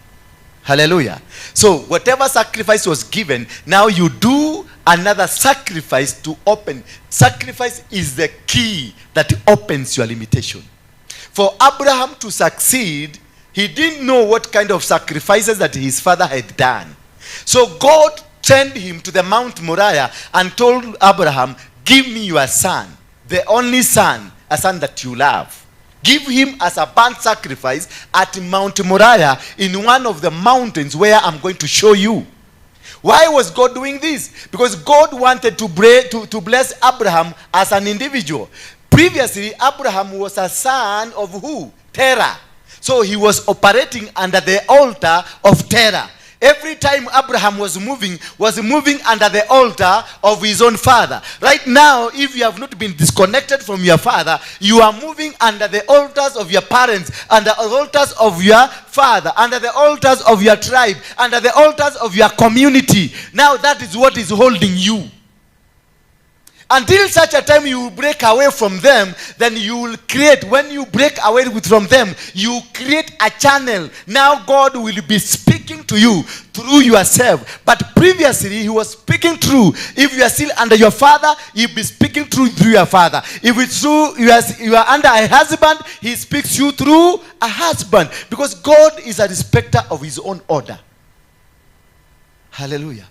Hallelujah. So whatever sacrifice was given, now you do another sacrifice to open. Sacrifice is the key that opens your limitation. For Abraham to succeed, he didn't know what kind of sacrifices that his father had done. So God sent him to the Mount Moriah and told Abraham, give me your son, the only son, a son that you love. Give him as a burnt sacrifice at Mount Moriah in one of the mountains where I'm going to show you. Why was God doing this? Because God wanted to bless Abraham as an individual. Previously, Abraham was a son of who? Terah. So he was operating under the altar of Terah. Every time Abraham was moving under the altar of his own father. Right now, if you have not been disconnected from your father, you are moving under the altars of your parents, under the altars of your father, under the altars of your tribe, under the altars of your community. Now that is what is holding you. Until such a time you will break away from them, then you will create, when you break away from them, you create a channel. Now God will be speaking to you through yourself. But previously he was speaking through. If you are still under your father, he'll be speaking through your father. If it's true you are under a husband, he speaks you through a husband. Because God is a respecter of his own order. Hallelujah.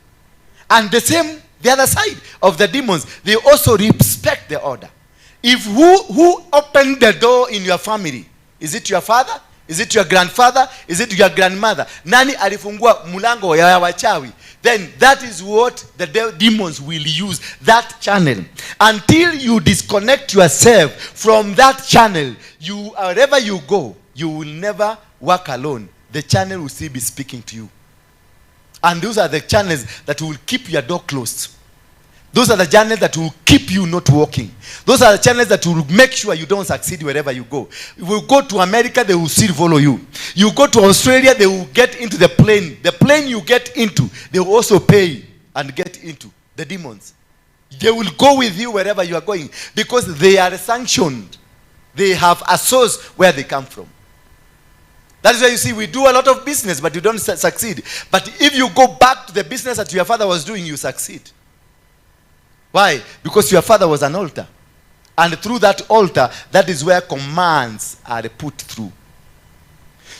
And the same, the other side of the demons, they also respect the order. If who opened the door in your family? Is it your father? Is it your grandfather? Is it your grandmother? Nani alifungua mulango ya wachawi? Then that is what the demons will use, that channel. Until you disconnect yourself from that channel, wherever you go, you will never walk alone. The channel will still be speaking to you. And those are the channels that will keep your door closed. Those are the channels that will keep you not walking. Those are the channels that will make sure you don't succeed wherever you go. If you go to America, they will still follow you. You go to Australia, they will get into the plane. The plane you get into, they will also pay and get into. The demons. They will go with you wherever you are going because they are sanctioned. They have a source where they come from. That is why you see we do a lot of business, but you don't succeed. But if you go back to the business that your father was doing, you succeed. Why? Because your father was an altar. And through that altar, that is where commands are put through.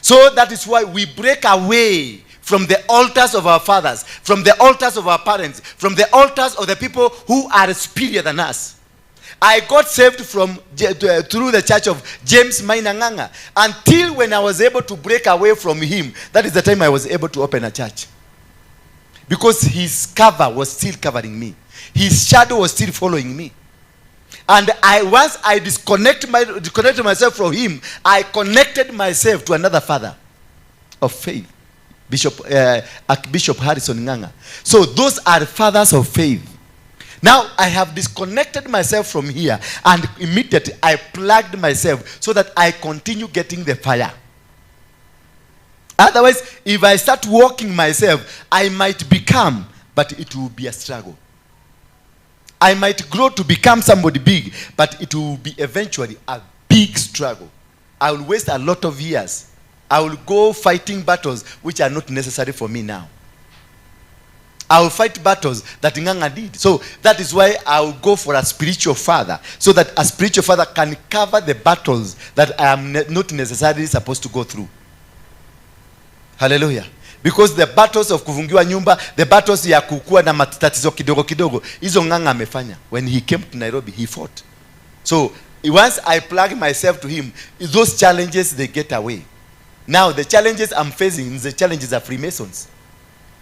So that is why we break away from the altars of our fathers, from the altars of our parents, from the altars of the people who are superior than us. I got saved through the church of James Mainanganga until when I was able to break away from him. That is the time I was able to open a church. Because his cover was still covering me. His shadow was still following me. And once I disconnected myself from him, I connected myself to another father of faith, Archbishop Harrison Nganga. So those are fathers of faith. Now I have disconnected myself from here and immediately I plugged myself so that I continue getting the fire. Otherwise, if I start walking myself, I might become but it will be a struggle. I might grow to become somebody big, but it will be eventually a big struggle. I will waste a lot of years. I will go fighting battles which are not necessary for me now. I will fight battles that Nganga did. So that is why I will go for a spiritual father, so that a spiritual father can cover the battles that I am not necessarily supposed to go through. Hallelujah. Because the battles of kufungiwa nyumba, the battles ya kukua na matatizo kidogo kidogo, hizo Nganga amefanya. When he came to Nairobi, he fought. So once I plug myself to him, those challenges, they get away. Now the challenges I'm facing, the challenges are Freemasons.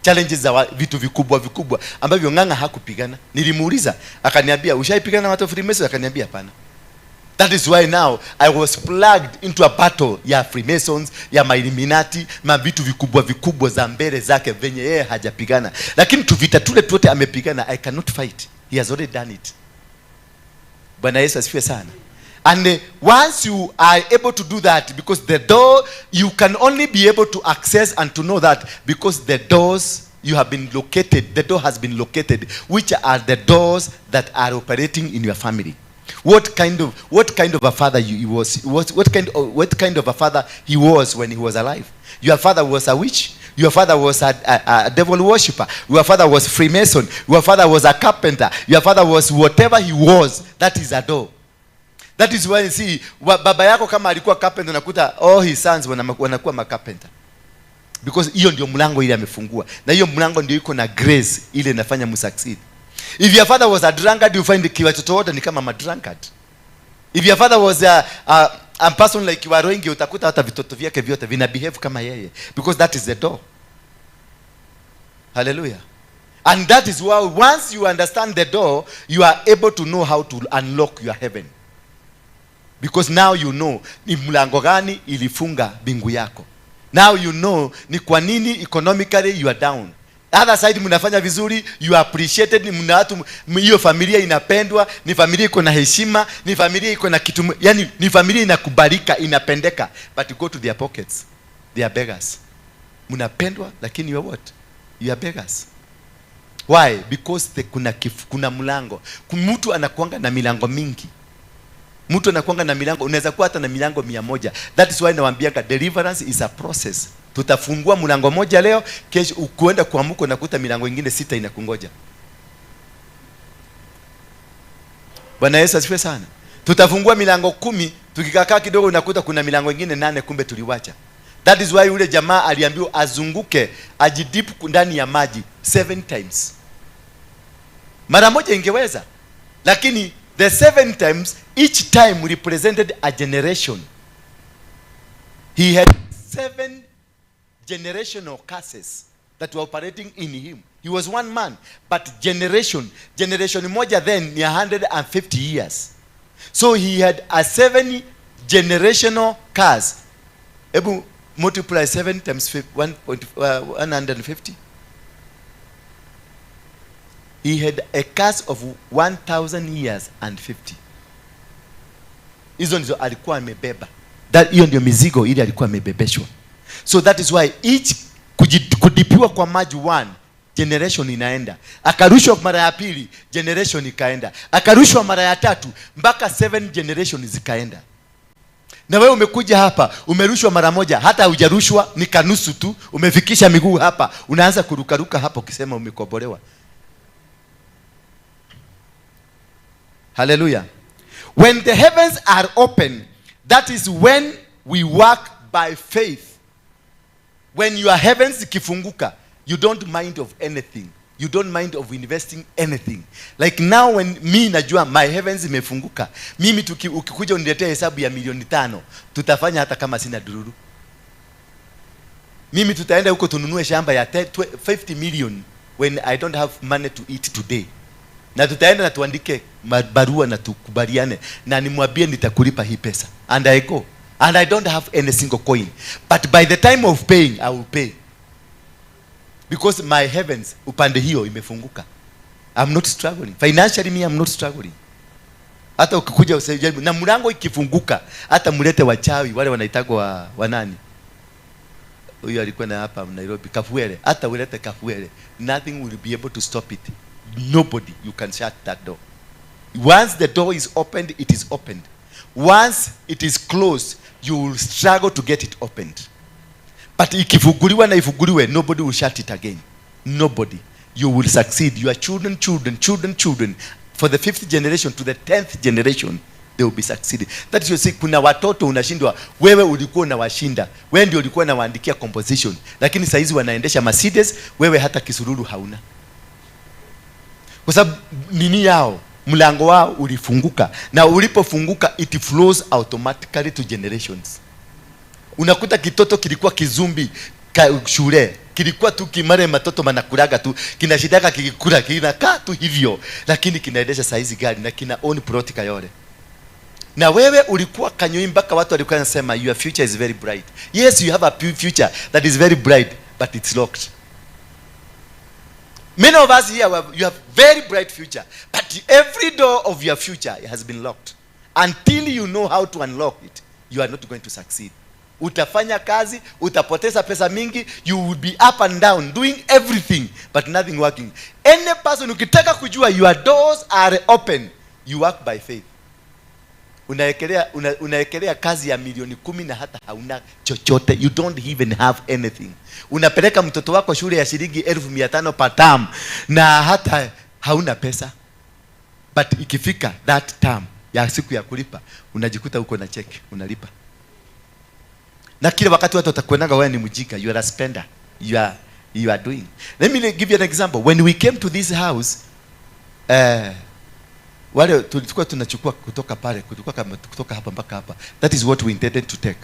Challenges za vitu vikubwa vikubwa ambavyo Nganga hakupigana. Nilimuuliza, akaniambia, "Ushaipigana na watu wa Freemasons?" Akaniambia, "Hapana." That is why now I was plugged into a battle ya Freemasons, ya Illuminati, ma vitu vikubwa vikubwa za mbele zake venye yeye hajapigana. Lakini tuvita tule tuote amepigana, I cannot fight. He has already done it. Bwana Yesu asifiwe sana. And once you are able to do that, because the door, you can only be able to access and to know that because the doors you have been located, the door has been located, which are the doors that are operating in your family. What kind of a father he was? What kind of a father he was when he was alive? Your father was a witch. Your father was a devil worshipper. Your father was Freemason. Your father was a carpenter. Your father was whatever he was. That is a door. That is why you see, baba yako kama alikuwa carpenter, nakuta all his sons wanakuwa macarpenter. Because hiyo ndio mlango ile amefungua. Na hiyo mlango ndio iko na grace ile inafanya musucceed. If your father was a drunkard, you find kiwatoto wote ni kama a drunkard. If your father was a person like Waruinge, utakuta hata vitoto vyake vyote vina behave kama yeye. Because that is the door. Hallelujah. And that is why once you understand the door, you are able to know how to unlock your heaven. Because now you know ni mlango gani ilifunga bingu yako. Now you know ni kwa nini economically you are down. Other side mnafanya vizuri, you are appreciated, mna watu, hiyo familia inapendwa, ni familia iko na heshima, ni familia iko na kitu, yani ni familia inakubalika, inapendeka. But you go to their pockets, they are beggars. Mnapendwa lakini you are what? You are beggars. Why? Because kuna mlango. Mtu anakuanga na milango mingi. Mtu anakuanga na milango, unaweza kuwa hata na milango 100. That is why nawaambiaga deliverance is a process. Tutafungua mlango moja leo, kesho ukienda kuamuka unakuta milango mingine 6 inakungoja. Bwana Yesu asifiwe sana. Tutafungua milango 10, tukikaa kidogo unakuta kuna milango mingine 8 kumbe tuliwacha. That is why yule jamaa aliambiwa azunguke, ajidip ndani ya maji 7 times. Mara moja ingeweza. Lakini the 7 times, each time represented a generation. He had 7 generational curses that were operating in him. He was one man, but generation moja then ni 150 years. So he had a 7 generational curse. Ebu multiply 7 times 150. He had a curse of 1,000 years and 50. Hizo ndizo alikuwa amebeba. Hiyo ndio mizigo ile alikuwa amebebeshwa. So that is why each kudipiwa kwa maji 1 generation inaenda. Akarushwa mara ya pili, generation ikaenda. Akarushwa mara ya 3 mpaka 7 generations zikaenda. Na wewe umekuja hapa, umerushwa mara moja, hata hujarushwa ni kanusu tu, umefikisha miguu hapa, unaanza kurukaruka hapo ukisema umekobolewa. Hallelujah. When the heavens are open, that is when we work by faith. When your heavens kifunguka, you don't mind of anything. You don't mind of investing anything. Like now when me najua my heavens imefunguka, mimi ukikuja uniletea hesabu ya milioni 5, tutafanya hata kama sina dururu. Mimi tutaenda huko tununue shamba ya 50 million when I don't have money to eat today. Na tutaenda na tuandike barua na tukubaliane na nimwambie nitakulipa hii pesa. And I go. And I don't have any single coin. But by the time of paying, I will pay. Because my heavens upande hiyo imefunguka. I'm not struggling. Financially me, I'm not struggling. Hata ukikuja usijaribu na mlango ikifunguka, hata mulete wachawi wale wanaitagwa wa nani? huyo alikuwa na hapa Nairobi, Kafuele, hata ulete Kafuele, nothing will be able to stop it. Nobody, you can shut that door. Once the door is opened, it is opened. Once it is closed, you will struggle to get it opened. But ikifunguliwa na ifunguliwe, nobody will shut it again. Nobody. You will succeed. Your children, for the 5th generation to the 10th generation, they will be succeeding. That is you see, kuna watoto unashindwa, wewe ulikuwa unawashinda, wewe ndio ulikuwa unawaandikia composition, lakini saa hizi wanaendesha Mercedes, wewe hata kisururu hauna. Kwa sababu nini yao? Mlango wao ulifunguka, na ulipofunguka it flows automatically to generations. Unakuta kitoto kilikuwa kizumbi shule, kilikuwa tu kimare matoto manakulaga tu, kinashidaka kikikula kinakaa tu hivyo, lakini kinaendesha saizi gari na kina own plot kayole. Na wewe ulikuwa kanyoi mpaka watu walikuwa wanasema your future is very bright. Yes, you have a future that is very bright, but it's locked. Many of us here, you have very bright future, but every door of your future has been locked. Until you know how to unlock it, you are not going to succeed. Utafanya kazi, utapoteza pesa mingi, you will be up and down, doing everything, but nothing working. Any person ukitaka kujua your doors are open, you work by faith. Unaekelea kazi ya milioni 10 na hata hauna chochote, you don't even have anything. Unapeleka mtoto wako shule ya shilingi 1500 per term na hata hauna pesa, but ikifika that term ya siku ya kulipa, unajikuta uko na cheki unalipa. Na kila wakati watu watakuonaga wewe ni mjinga, you are a spender, you are doing. Let me give you an example. When we came to this house, wale tulikuwa tunachukua kutoka pale, kutoka hapa mpaka hapa, that is what we intended to take.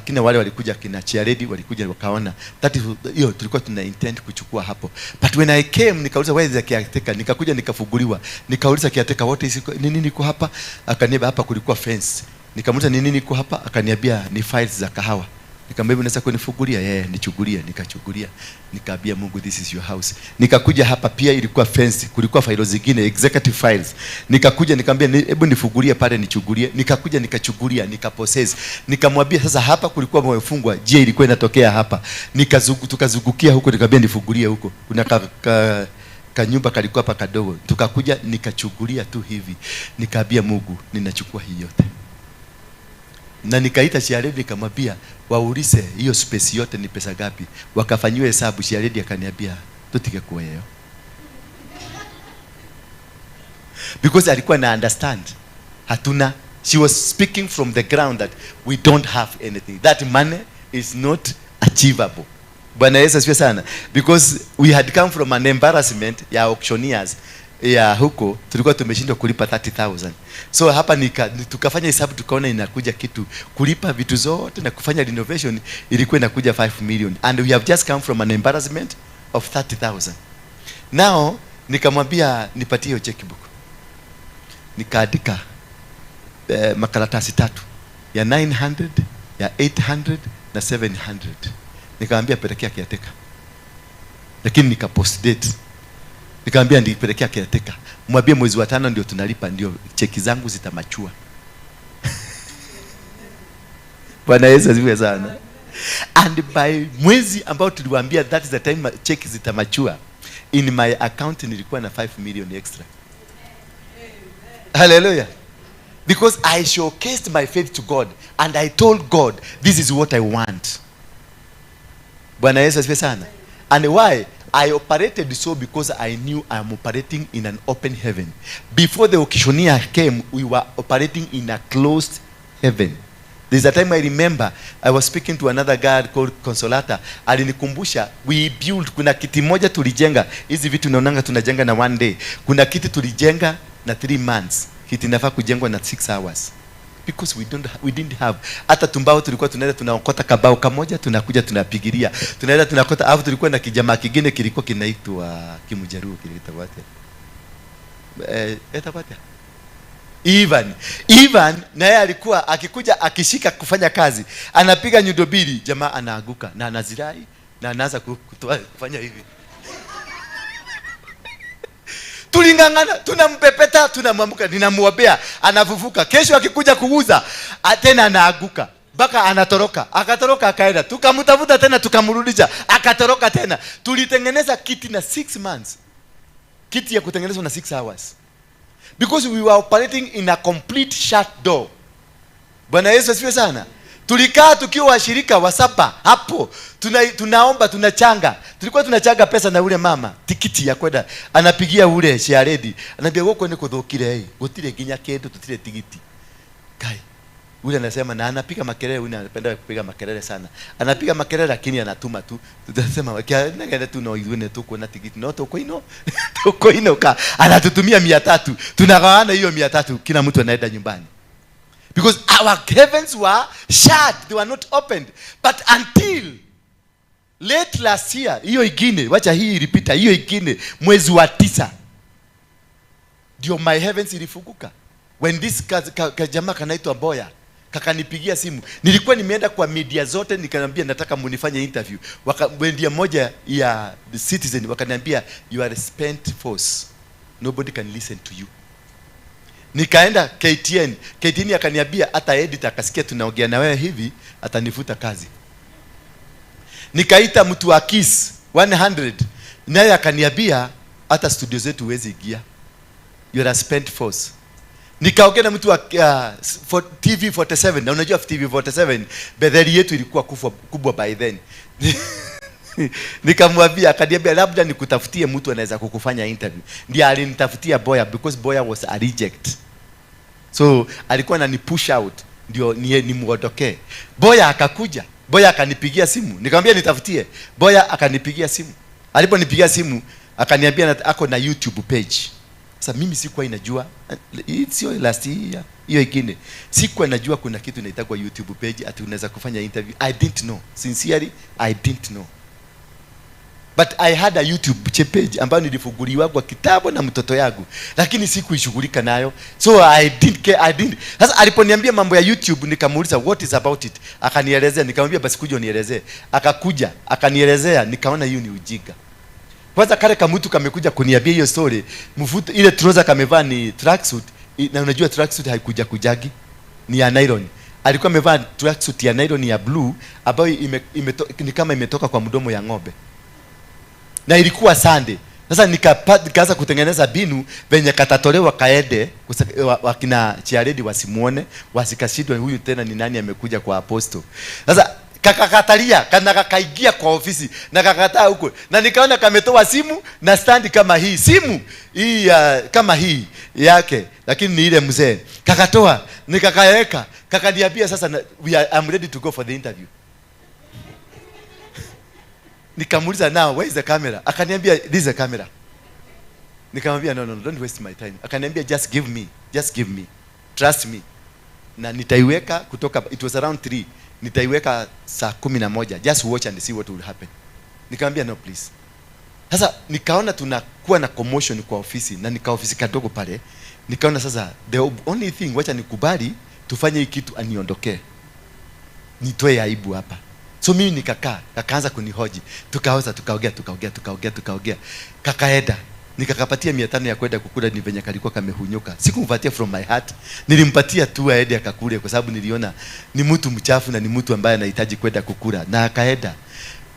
Kina wale walikuja, kina Chiaredi walikuja wakaona that is hiyo tulikuwa tuna intend kuchukua hapo. But when I came, nikauliza where is the caretaker, nikakuja nikafunguliwa, nikauliza caretaker what is nini niko hapa, akaniambia hapa kulikuwa fence. Nikamuuliza nini niko hapa, akaniambia ni files za kahawa. Nikamwambia unaweza kunifungulia? Nichukulia. Nikachukulia, nikaambia Mungu this is your house. Nikakuja hapa pia ilikuwa fence, kulikuwa files zingine executive files. Nikakuja nikamwambia hebu nifungulie pale nichukulie. Nikakuja nikachukulia, nikapossess. Nikamwambia sasa hapa kulikuwa mmefungwa, je ilikuwa inatokea hapa? Tukazungukia huko, nikamwambia nifungulie huko. Kuna kanyumba kalikuwa hapa kadogo. Tukakuja nikachukulia tu hivi. Nikaambia Mungu ninachukua hii yote. Na nikaita Shiaredi nikamwambia waulize hiyo space yote ni pesa gapi. Wakafanyiwa hesabu, Shiaredi akaniambia tutike kwa hiyo. Because alikuwa na understand hatuna, she was speaking from the ground that we don't have anything. That money is not achievable. Bwana Yesu asifiwe sana. Because we had come from an embarrassment ya auctioneers ya huko, tulikuwa tumeshindwa kulipa 30,000. So hapa tukafanya hesabu, tukaona inakuja kitu kulipa vitu zote na kufanya renovation ilikuwa inakuja 5 million, and we have just come from an embarrassment of 30,000. Now nikamwambia nipatie hiyo checkbook. Nikaandika makaratasi 3 ya 900, ya 800 na 700. Nikamwambia pelekea kiateka, lakini nikapost date. Nikamwambia nipelekea caretaker, mwambie mwezi wa 5 ndio tunalipa, ndio cheki zangu zitamachua. Bwana Yesu asifiwe sana. And by mwezi ambao tuliwaambia that is the time cheki zitamachua, in my account nilikuwa na 5 million extra. Hallelujah. Because I showcased my faith to God and I told God this is what I want. Bwana Yesu asifiwe sana. And why? I operated so because I knew I am operating in an open heaven. Before the auctioneer came, we were operating in a closed heaven. There's a time I remember, I was speaking to another guy called Consolata. Alinikumbusha, we built, kuna kiti moja tulijenga. Hizi vitu naonanga tunajenga na 1 day. Kuna kiti tulijenga na 3 months. Kiti nafaa kujengwa na 6 hours. Because we didn't have. Hata tumbao tulikuwa tunaenda tunaokota kabao kamoja, tunakuja tunapigilia. Tunaenda tunakota, alafu tulikuwa na kijamaa kingine kilikuwa kinaitwa Kimujaruo, kinaitwa wapi? Wapi? Ivan naye alikuwa akikuja akishika kufanya kazi, anapiga nyundo mbili, jamaa anaaguka na anazirai na anaanza kufanya hivi. Tulingangana, tunampepeta, tunamwamka, ninamwombea, anafufuka. Kesho akikuja kuuza, tena anaaguka. Baka anatoroka. Akatoroka akaenda. Tukamtafuta tena tukamrudisha. Akatoroka tena. Tulitengeneza kiti na 6 months. Kiti ya kutengenezwa na 6 hours. Because we were operating in a complete shut door. Bwana Yesu asifiwe sana. Tulikaa tukiwa washirika wa 7 hapo. Tunaomba tunachanga. Tulikuwa tunachanga pesa na ule mama. Tikiti ya kwenda. Anapigia ule sharedi. Anambia wako ni kuthokire hii. Gutire ginya kindu tutire tikiti. Kai. Ule anasema na anapiga makelele, ule anapenda kupiga makelele sana. Anapiga makelele lakini anatuma tu. Tutasema wakienda tu na izune tu kuna tikiti. No toko ino. Toko ino ka. Anatutumia 300. Tunagawana hiyo 300 kila mtu anaenda nyumbani. Because our heavens were shut, they were not opened. But until late last year, hiyo ingine, wacha hii ilipita, hiyo ingine mwezi wa 9 ndio my heavens ilifunguka. When this jamaa kanaitwa Boya kakanipigia simu, nilikuwa nimeenda kwa media zote nikamwambia nataka munifanye interview. Wendia moja ya The Citizen wakaniambia you are a spent force, nobody can listen to you. Nikaenda KTN akaniambia hata editor akasikia tunaongea na wewe hivi atanifuta kazi. Nikaita mtu wa Kiss 100 naye akaniambia hata studio zetu huwezi ingia, you are a spent force. Nikaongea na mtu wa TV 47 na unajua TV 47 Bethel yetu ilikuwa kubwa by then. Nikamwambia akaniambia labda nikutafutie mtu anaweza kukufanya interview. Ndiye alinitafutia Boya because Boya was a reject. So alikuwa anani push out ndio nimuondokee. Boya akakuja. Boya akanipigia simu. Nikamwambia nitafutie. Boya akanipigia simu. Aliponipigia simu akaniambia ako na YouTube page. Sasa mimi sikuwa inajua sio last year hiyo ingine. Sikuwa najua kuna kitu inaitwa YouTube page ati unaweza kufanya interview. I didn't know. Sincerely I didn't know. But I had a YouTube page ambayo nilifunguliwa kwa kitabu na mtoto yangu, lakini sikuishughulika nayo. So I didn't care. Sasa aliponiambia mambo ya YouTube nikamuuliza what is about it. Akanielezea, nikamwambia basi kuja unielezee. Akakuja, akanielezea, nikaona hiyo ni ujinga. Kwanza kale kama mtu kamekuja kuniambia hiyo story, mfuto ile trouser kamevaa ni tracksuit, na unajua tracksuit haikuja kujagi, ni ya nylon. Alikuwa amevaa tracksuit ya nylon ya blue ambayo ni kama imetoka kwa mdomo ya ng'ombe. Na ilikuwa Sunday. Sasa nikaanza kutengeneza binu venye katatolewa kaende wakina chiaredi wasimuone, wasikashidwe huyu tena ni nani amekuja kwa apostle. Sasa kakakatalia kana kakaingia kwa ofisi na kakataa huko. Na nikaona kametoa simu na stand kama hii. Simu hii kama hii yake lakini ni ile mzee. Kakatoa nikakaweka. Kakaniambia sasa I'm ready to go for the interview. Nikamuuliza now where is the camera? Akaniambia this is the camera. Nikamwambia no don't waste my time. Akaniambia just give me. Trust me. Na nitaiweka kutoka it was around 3. Nitaiweka saa 11. Just watch and see what will happen. Nikamwambia no please. Sasa nikaona tunakuwa na commotion kwa ofisi na ofisi kadogo pale. Nikaona sasa the only thing wacha nikubali tufanye hii kitu aniondokee. Nitoe aibu hapa. So mimi nikakaa, kakaanza kunihoji. Tukaongea. Kakaenda. Nikakapatia 500 ya kwenda kukula ni venye kalikuwa kamehunyuka. Sikumpatia from my heart. Nilimpatia tu aende akakule kwa sababu niliona ni mtu mchafu na ni mtu ambaye anahitaji kwenda kukula. Na akaenda.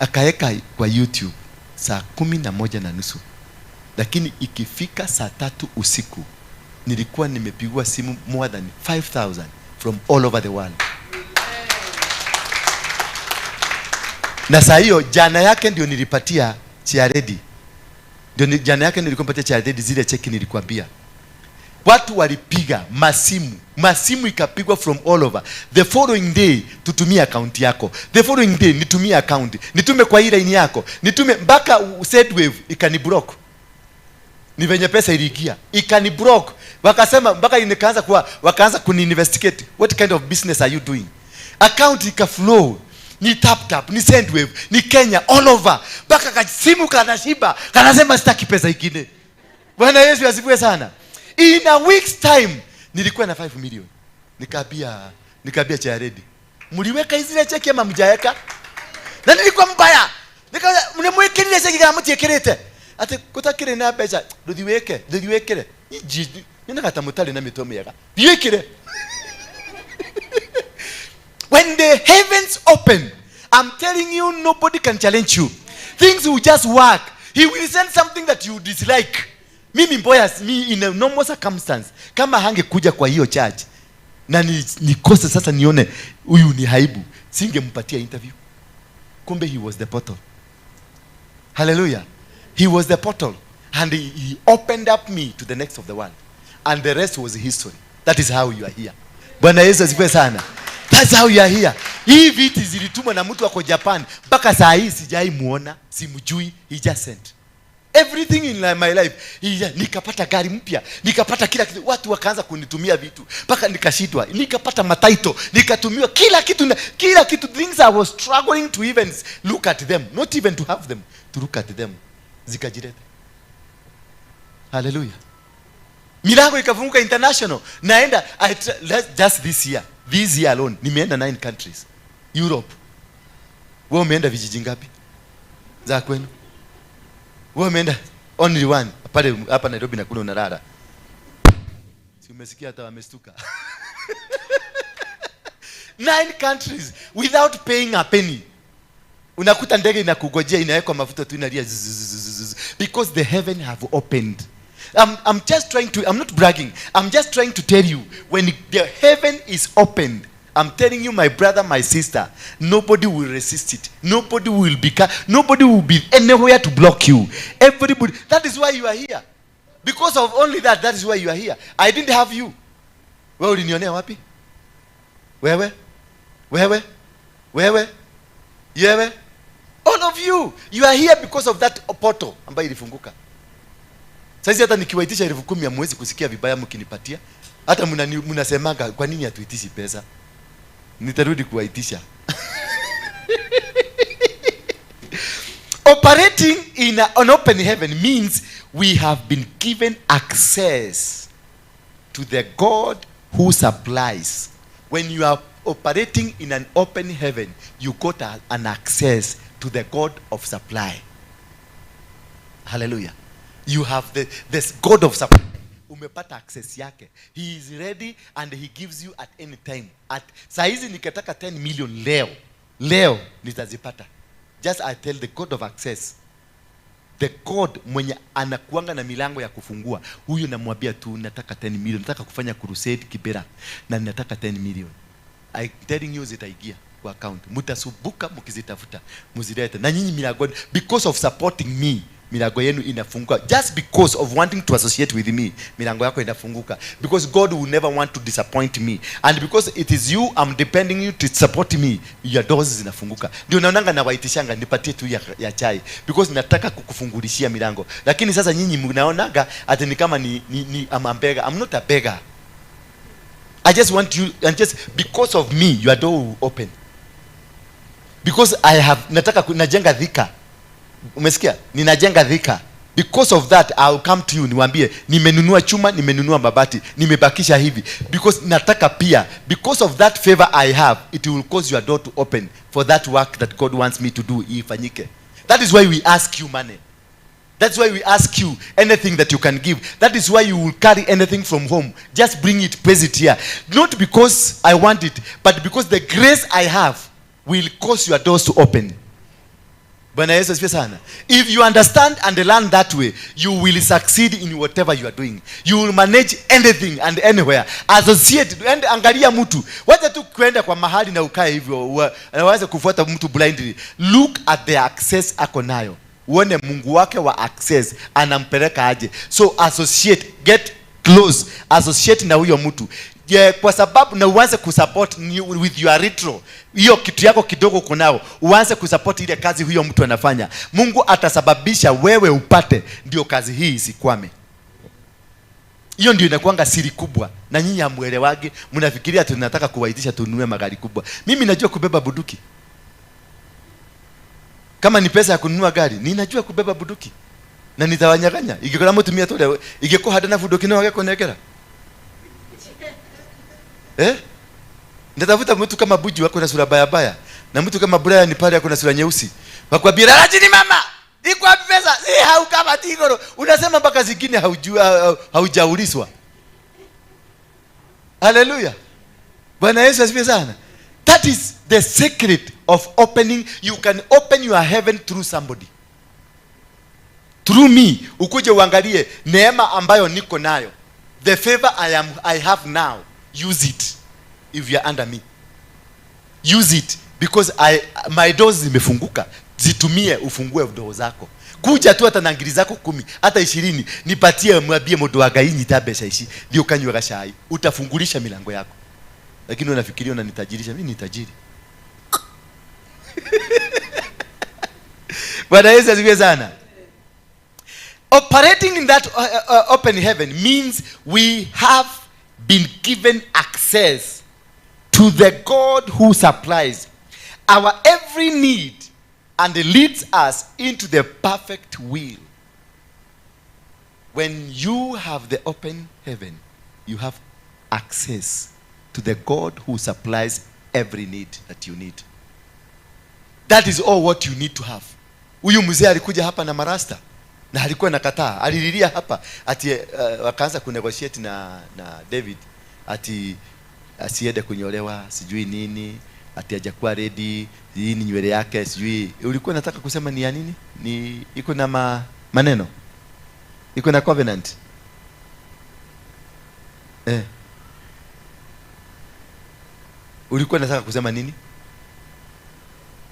Akaeka kwa YouTube saa 11:30. Lakini ikifika saa 3 usiku nilikuwa nimepigwa simu more than 5,000 from all over the world. Na saa hiyo jana yake ndio nilipatia chiaredi. Ndio jana yake nilikompatia chiaredi zile cheki nilikwambia. Watu walipiga masimu ikapigwa from all over. The following day tutumie account yako. The following day nitumie account. Nitume kwa ile line yako. Nitume mpaka Zedwave ikaniblock. Ni venye pesa iliingia. Ikaniblock. Wakasema mpaka wakaanza kuni-investigate. What kind of business are you doing? Account ikaflow. Ni tap, ni Sendwave, ni Kenya, all over. Baka kasimu kanashiba, kanasema sitaki pesa ingine. Bwana Yesu asifiwe sana. In a week's time, nilikuwa na 5 million. Nikaambia chiaredi. Mliweka izile cheki ama mjaweka? Na nilikuwa mbaya. Nikaambia mnemwekelea cheki kama mtiekelete. Ate kutakire na pesa, ndithiwekere. Nina kata mutale na mitomo yaga. Diwekere. When When the heavens open, I'm telling you, nobody can challenge you. Things will just work. He will send something that you dislike. Mimi mboya, me in a normal circumstance, kama hangekuja kwa hiyo church na nikose sasa nione huyu ni haibu, singempatia interview. Kumbe he was the portal. Hallelujah. He was the portal, and he opened up me to the next of the world, and the rest was history. That is how you are here. Bwana Yesu asifiwe sana. That's how you are here. Hii viti zilitumwa na mtu wako Japan, mpaka saa hii sijai muona, simjui. He just sent everything in my life. Nikapata gari mpya, nikapata kila kitu, watu wakaanza kunitumia vitu mpaka nikashitwa, nikapata mataito, nikatumiwa kila kitu. Things I was struggling to even look at them, not even to have them, to look at them, zikajireta. Hallelujah. Milango ikafunguka international. Naenda just this year alone nimeenda 9 countries. Europe. Wewe umeenda vijiji ngapi za kwenu? Wewe umeenda only one. Pale hapa Nairobi na kuna unalala. Si umesikia hata wamestuka. 9 countries without paying a penny. Unakuta ndege inakugojea, inawekwa mafuta tu, inalia because the heaven have opened. I'm just trying to, I'm not bragging, I'm just trying to tell you, when the heaven is opened, I'm telling you, my brother, my sister, nobody will resist it. Nobody will be anywhere to block you. Everybody. That is why you are here. Because of only that is why you are here. I didn't have you. Wewe ulinionea wapi? Wewe? All of you are here because of that portal ambayo ilifunguka. Sasa hata nikiwaitisha 10,000 hamwezi kusikia vibaya mkinipatia. Hata mnasemaga kwa nini hatuitishi pesa? Nitarudi kuwaitisha. Operating in an open heaven means we have been given access to the God who supplies. When you are operating in an open heaven, you got an access to the God of supply. Hallelujah. You have this God of supply. Umepata access yake. He is ready and he gives you at any time. Saa hizi nikataka 10 million leo nitazipata. Just I tell the God of access. The God mwenye anakuanga na milango ya kufungua. Huyu namwambia tu nataka 10 million. Nataka kufanya crusade Kibera na nataka 10 million. I telling you zitaigia kwa account. Mutasubuka mkizitafuta. Muzilete. Na nyinyi milango, because of supporting me, milango yenu inafunguka. Just because of wanting to associate with me, milango yako inafunguka. Because God will never want to disappoint me. And because it is you, I'm depending you to support me, your doors zinafunguka. Ndio naonanga na waitishanga nipatie tu ya chai. Because nataka kukufungulishia milango. Lakini sasa nyinyi mnaonaga ati ni kama ni I'm a beggar. I'm not a beggar. I just want you, and just because of me, your door will open. Because nataka najenga dhika. Umesikia? Ninajenga dhika. Because of that, I'll come to you, niwaambie, nimenunua chuma, nimenunua mabati, nimebakisha hivi. Because nataka pia, because of that favor I have, it will cause your door to open for that work that God wants me to do, ifanyike. That is why we ask you money. That's why we ask you anything that you can give. That is why you will carry anything from home. Just bring it, place it here. Not because I want it, but because the grace I have will cause your doors to open. Bwana Yesu asifiwe sana. If you understand and learn that way, you will succeed in whatever you are doing. You will manage anything and anywhere. Associate, angalia mtu. Wacha tu kwenda kwa mahali na ukae hivyo. Unaweza kufuata mtu blindly. Look at the access ako nayo. Uone Mungu wake wa access anampeleka aje. So associate, get close, associate na huyo mtu. Kwa sababu na uanze kusupport with your retro. Hiyo kitu yako kidogo uko nao, uanze kusupport ile kazi huyo mtu anafanya. Mungu atasababisha wewe upate, ndio kazi hii isikwame. Hiyo ndio inakuanga siri kubwa. Na nyinyi hamuelewagi, mnafikiria tunataka kuwaitisha tununue magari kubwa. Mimi najua kubeba bunduki. Kama ni pesa ya kununua gari, ninajua kubeba bunduki. Na nitawanyaganya. Ingekuwa mtumia tole, ingekuwa hata na bunduki na wako nekera. Nitafuta mtu kama Buji wako na sura baya na mtu kama Brian ni pale yako na sura nyeusi. Wakwambia rajini mama, iko wapi pesa? Hau kama tigoro. Unasema mpaka zingine haujauliswa. Haleluya. Bwana Yesu asifiwe sana. That is the secret of opening. You can open your heaven through somebody. Through me. Ukuje uangalie neema ambayo niko nayo. The favor I have now. Use it. If you are under me. Use it. Because my doors zimefunguka. Zitumie ufungue doors zako. Kuja tu hata na ngiri zako 10, hata 20, nipatie mwambie modo wa gaini tabesha ishi, ndio kanywa gashai. Utafungulisha milango yako. Lakini unafikiria unanitajirisha, mimi ni tajiri. Bwana Yesu asifiwe sana. Operating in that open heaven means we have been given access to the God who supplies our every need and leads us into the perfect will. When you have the open heaven, you have access to the God who supplies every need that you need. That is all what you need to have. Huyu mzee alikuja hapa na marasta na alikuwa nakataa. Alililia hapa ati wakaanza kunegotiate na David ati asiende kunyolewa sijui nini, ati hajakuwa ready, hii ni nywele yake sijui. Ulikuwa nataka kusema ni ya nini? Ni iko na maneno. Iko na covenant. Ulikuwa nataka kusema nini?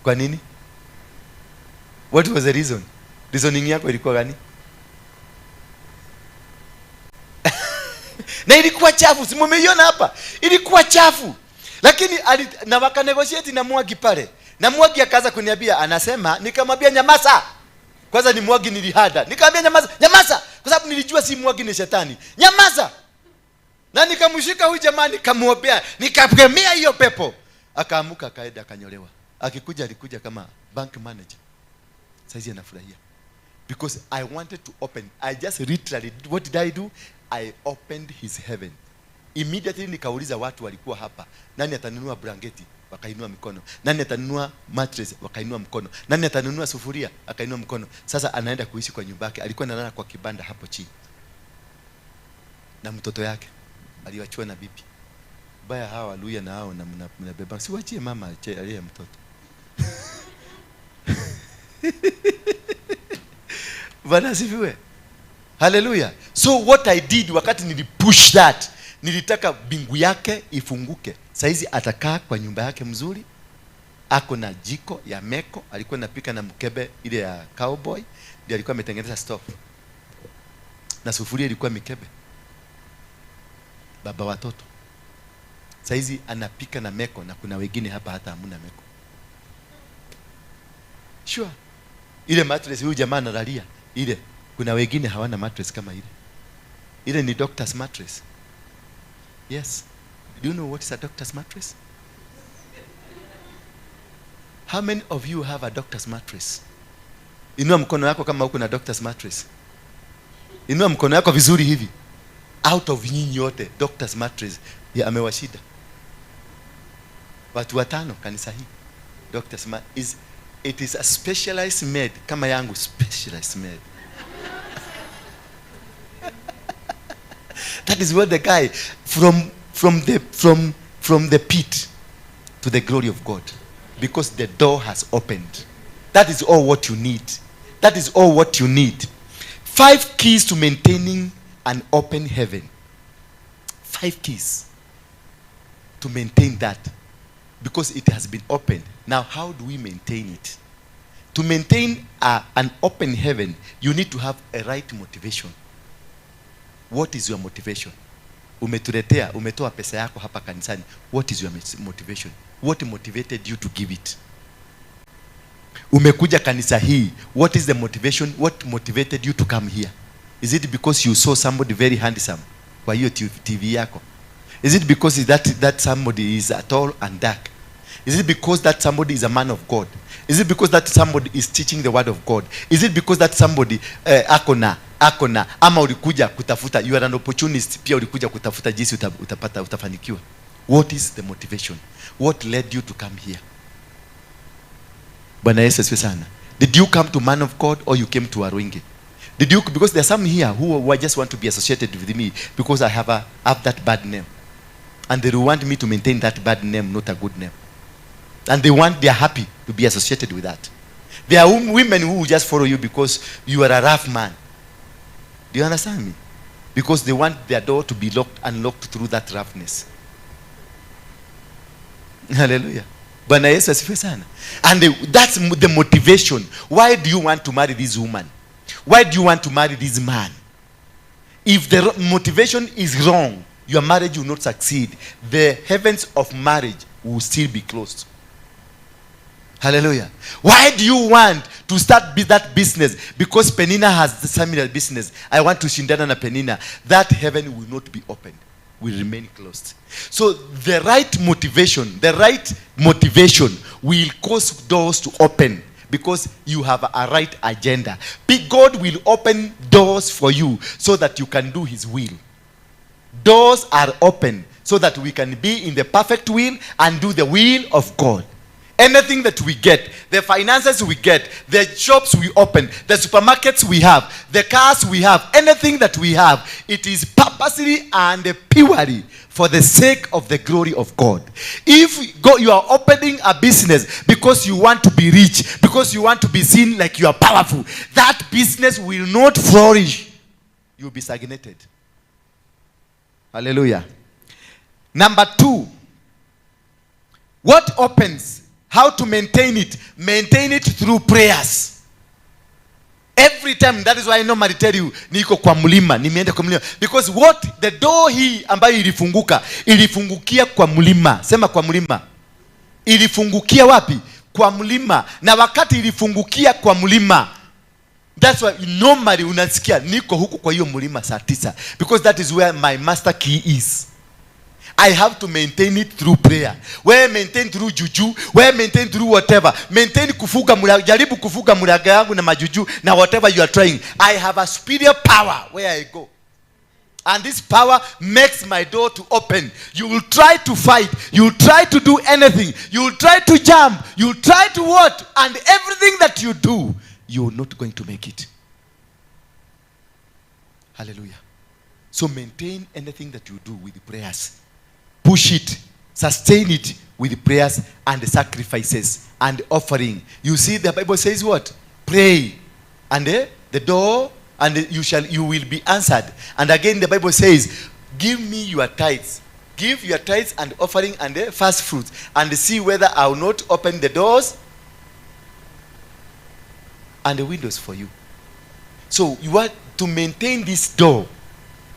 Kwa nini? What was the reason? Reasoning yako ilikuwa gani? Na ilikuwa chafu, si mmeiona hapa? Ilikuwa chafu. Lakini na waka negotiate na Mwagi pale. Na Mwagi akaanza kuniambia, anasema, nikamwambia nyamaza. Kwanza ni Mwagi nilihada. Nikamwambia nyamaza, nyamaza. Kwa sababu nilijua si Mwagi ni shetani. Nyamaza. Na nikamshika huyu jamani, nikamwombea, nikakemea hiyo pepo. Akaamuka akaenda akanyolewa. Akikuja alikuja kama bank manager. Sasa anafurahia. Because I wanted to open. I just literally, what did I do? I opened his heaven. Immediately nikauliza watu walikuwa hapa, nani atanunua blanketi? Wakainua mikono. Nani atanunua mattress? Wakainua mkono. Nani atanunua sufuria? Akainua mkono. Sasa anaenda kuishi kwa nyumba yake. Alikuwa analala kwa kibanda hapo chini. Na mtoto yake aliwachua na bibi. Baya hawa haleluya na hao na mnabeba. Siwachie mama aliye mtoto. Bwana asifiwe. Hallelujah. So what I did wakati nilipush that, nilitaka bingu yake ifunguke. Saizi atakaa kwa nyumba yake mzuri. Ako na jiko ya meko, alikuwa anapika na mkebe ile ya cowboy, ndiye alikuwa ametengeneza stove. Na sufuria ilikuwa mikebe. Baba watoto. Saizi anapika na meko na kuna wengine hapa hata hamuna meko. Sure. Ile mattress huyu jamaa analalia, ile kuna wengine hawana mattress kama ile. Ile ni doctor's mattress. Yes. Do you know what is a doctor's mattress? How many of you have a doctor's mattress? Inua mkono wako kama uko na doctor's mattress. Inua mkono wako vizuri hivi. Out of nyinyi yote doctor's mattress ya amewashida. Watu watano kanisa hii. Doctor's mattress it is a specialized made kama yangu specialized made. That is what the guy from the pit to the glory of God, because the door has opened. That is all what you need. That is all what you need. 5 keys to maintaining an open heaven. 5 keys to maintain that, because it has been opened. Now, how do we maintain it? To maintain an open heaven, you need to have a right motivation. What is your motivation? Umetoa pesa yako hapa kanisani. What is your motivation? What motivated you to give it? Umekuja kanisa hii. What is the motivation? What motivated you to come here? Is it because you saw somebody very handsome kwa hiyo TV yako? Is it because that somebody is tall and dark? Is it because that somebody is a man of God? Is it because that somebody is teaching the word of God? Is it because that somebody akona ama ulikuja kutafuta, you are an opportunist, pia ulikuja kutafuta jinsi utafanikiwa? What is the motivation? What led you to come here? Bwana Yesu asifiwe sana. Did you come to man of God or you came to Waruinge? Did you, because there are some here who just want to be associated with me because I have that bad name, and they want me to maintain that bad name, not a good name. And they are happy to be associated with that. There are women who will just follow you because you are a rough man. Do you understand me? Because they want their door to be unlocked through that roughness. Hallelujah. Bwana Yesu asifiwe sana. And that's the motivation. Why do you want to marry this woman? Why do you want to marry this man? If the motivation is wrong, your marriage will not succeed. The heavens of marriage will still be closed. Hallelujah. Why do you want to start that business? Because Penina has the similar business. I want to shindana na Penina. That heaven will not be opened. Will remain closed. So the right motivation will cause doors to open because you have a right agenda. God will open doors for you so that you can do his will. Doors are open so that we can be in the perfect will and do the will of God. Anything that we get, the finances we get, the shops we open, the supermarkets we have, the cars we have, anything that we have, it is purposely and purely for the sake of the glory of God. If you are opening a business because you want to be rich, because you want to be seen like you are powerful, that business will not flourish. You will be stagnated. Hallelujah. Number 2, what opens? How to maintain it? Maintain it through prayers. Every time. That is why I normally tell you, niko kwa mlima, nimeenda kwa mlima. Because what the door hii ambayo ilifungukia kwa mlima. Sema kwa mlima. Ilifungukia wapi? Kwa mlima. Na wakati ilifungukia kwa mlima, that's why normally unasikia niko huku kwa hiyo mlima saa 9. Because that is where my master key is. I have to maintain it through prayer. Where maintain through juju, where maintain through whatever. Maintain kufuga mulaga, jaribu kufuga mulaga yangu na majuju na whatever you are trying. I have a superior power where I go. And this power makes my door to open. You will try to fight. You will try to do anything. You will try to jump. You will try to what? And everything that you do, you are not going to make it. Hallelujah. So maintain anything that you do with prayers. Push it, sustain it with prayers and sacrifices and offering. You see, the Bible says what? Pray, and the door, and you will be answered. And again, the Bible says, give me your tithes. Give your tithes and offering and the first fruits, and see whether I will not open the doors and the windows for you. So you want to maintain this door.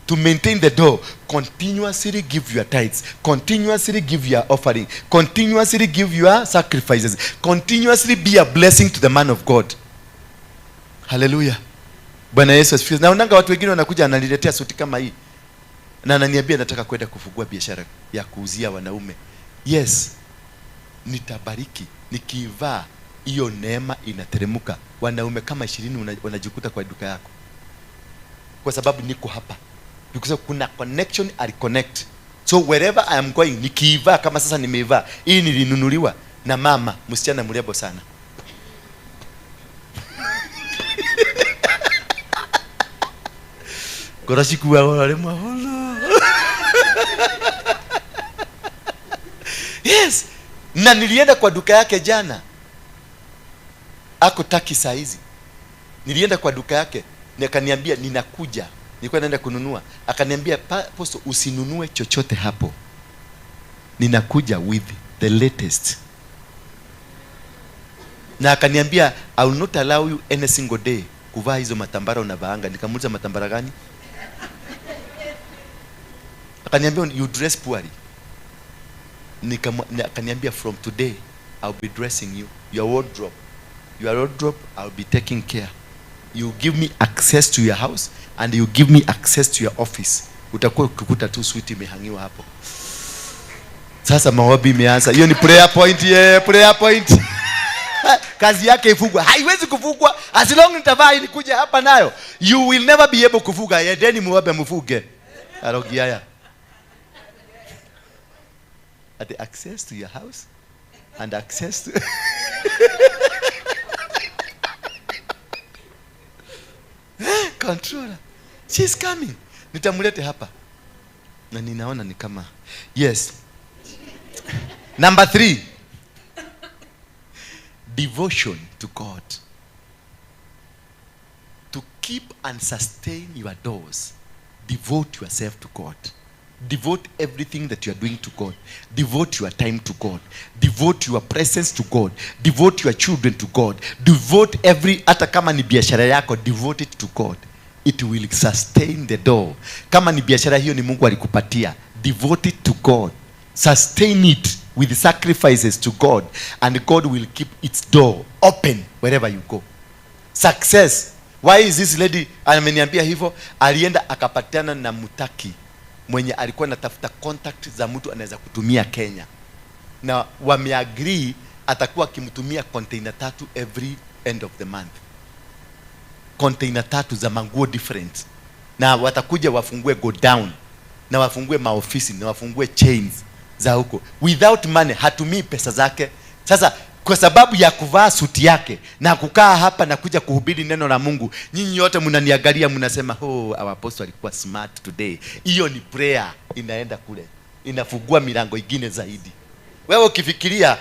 To maintain the door, continuously give your tithes, continuously give your offering, continuously give your sacrifices, continuously be a blessing to the man of God. Hallelujah. Bwana Yesu asifiwe. Naonanga watu wengine wanakuja ananiletea suti kama hii. Na ananiambia nataka kwenda kufungua biashara ya kuuzia wanaume. Yes. Nitabariki. Nikivaa hiyo neema inateremka. Wanaume kama 20 wanajikuta kwa duka yako. Kwa sababu niko hapa. Because kuna connection, I connect. So wherever I am going, nikiivaa kama sasa nimeivaa, hii nilinunuliwa na mama msichana mrembo sana. Gorashikuwa wale mwahola. Yes. Na nilienda kwa duka yake jana. Ako taki saa hizi. Nilienda kwa duka yake, nikaniambia ninakuja. Nilikuwa naenda kununua. Akaniambia, "Pastor, usinunue chochote hapo. Ninakuja with the latest." Na akaniambia, "I will not allow you any single day kuvaa hizo matambara unavaanga." Nikamuuliza, "Matambara gani?" Akaniambia, "You dress poorly." Akaniambia, "From today I'll be dressing you. Your wardrobe I'll be taking care. You give me access to your house and you give me access to your office." Utakuwa ukikuta tu suite imehangiwa hapo. Sasa maombi imeanza. Hiyo ni prayer point, prayer point. Kazi yake ifugwa. Haiwezi kufugwa as long nitavaa ili kuja hapa nayo. You will never be able kufuga. Yedeni muombe mfuge. Arogiaya. At the access to your house and access to controller. She's coming. Nitamulete hapa. Na ninaona ni kama. Yes. Number 3. devotion to God. To keep and sustain your doors, devote yourself to God. Devote everything that you are doing to God. Devote your time to God. Devote your presence to God. Devote your children to God. Devote hata kama ni biashara yako, devote it to God. It will sustain the door. Kama ni biashara hiyo ni Mungu alikupatia, devote it to God. Sustain it with sacrifices to God, and God will keep its door open wherever you go. Success. Why is this lady ameniambia hivyo? Alienda akapatana na mutaki mwenye alikuwa anatafuta contact za mtu anaweza kutumia Kenya, na wameagree atakuwa akimtumia container 3 every end of the month. Container 3 za manguo different, na watakuja wafungue go down, na wafungue maofisi, na wafungue chains za huko without money. Hatumii pesa zake. Sasa kwa sababu ya kuvaa suti yake na kukaa hapa na kuja kuhubiri neno la Mungu, nyinyi yote mnaniangalia mnasema, oh, our apostle alikuwa smart today. Hiyo ni prayer inaenda kule, inafungua milango ingine zaidi. Wewe ukifikiria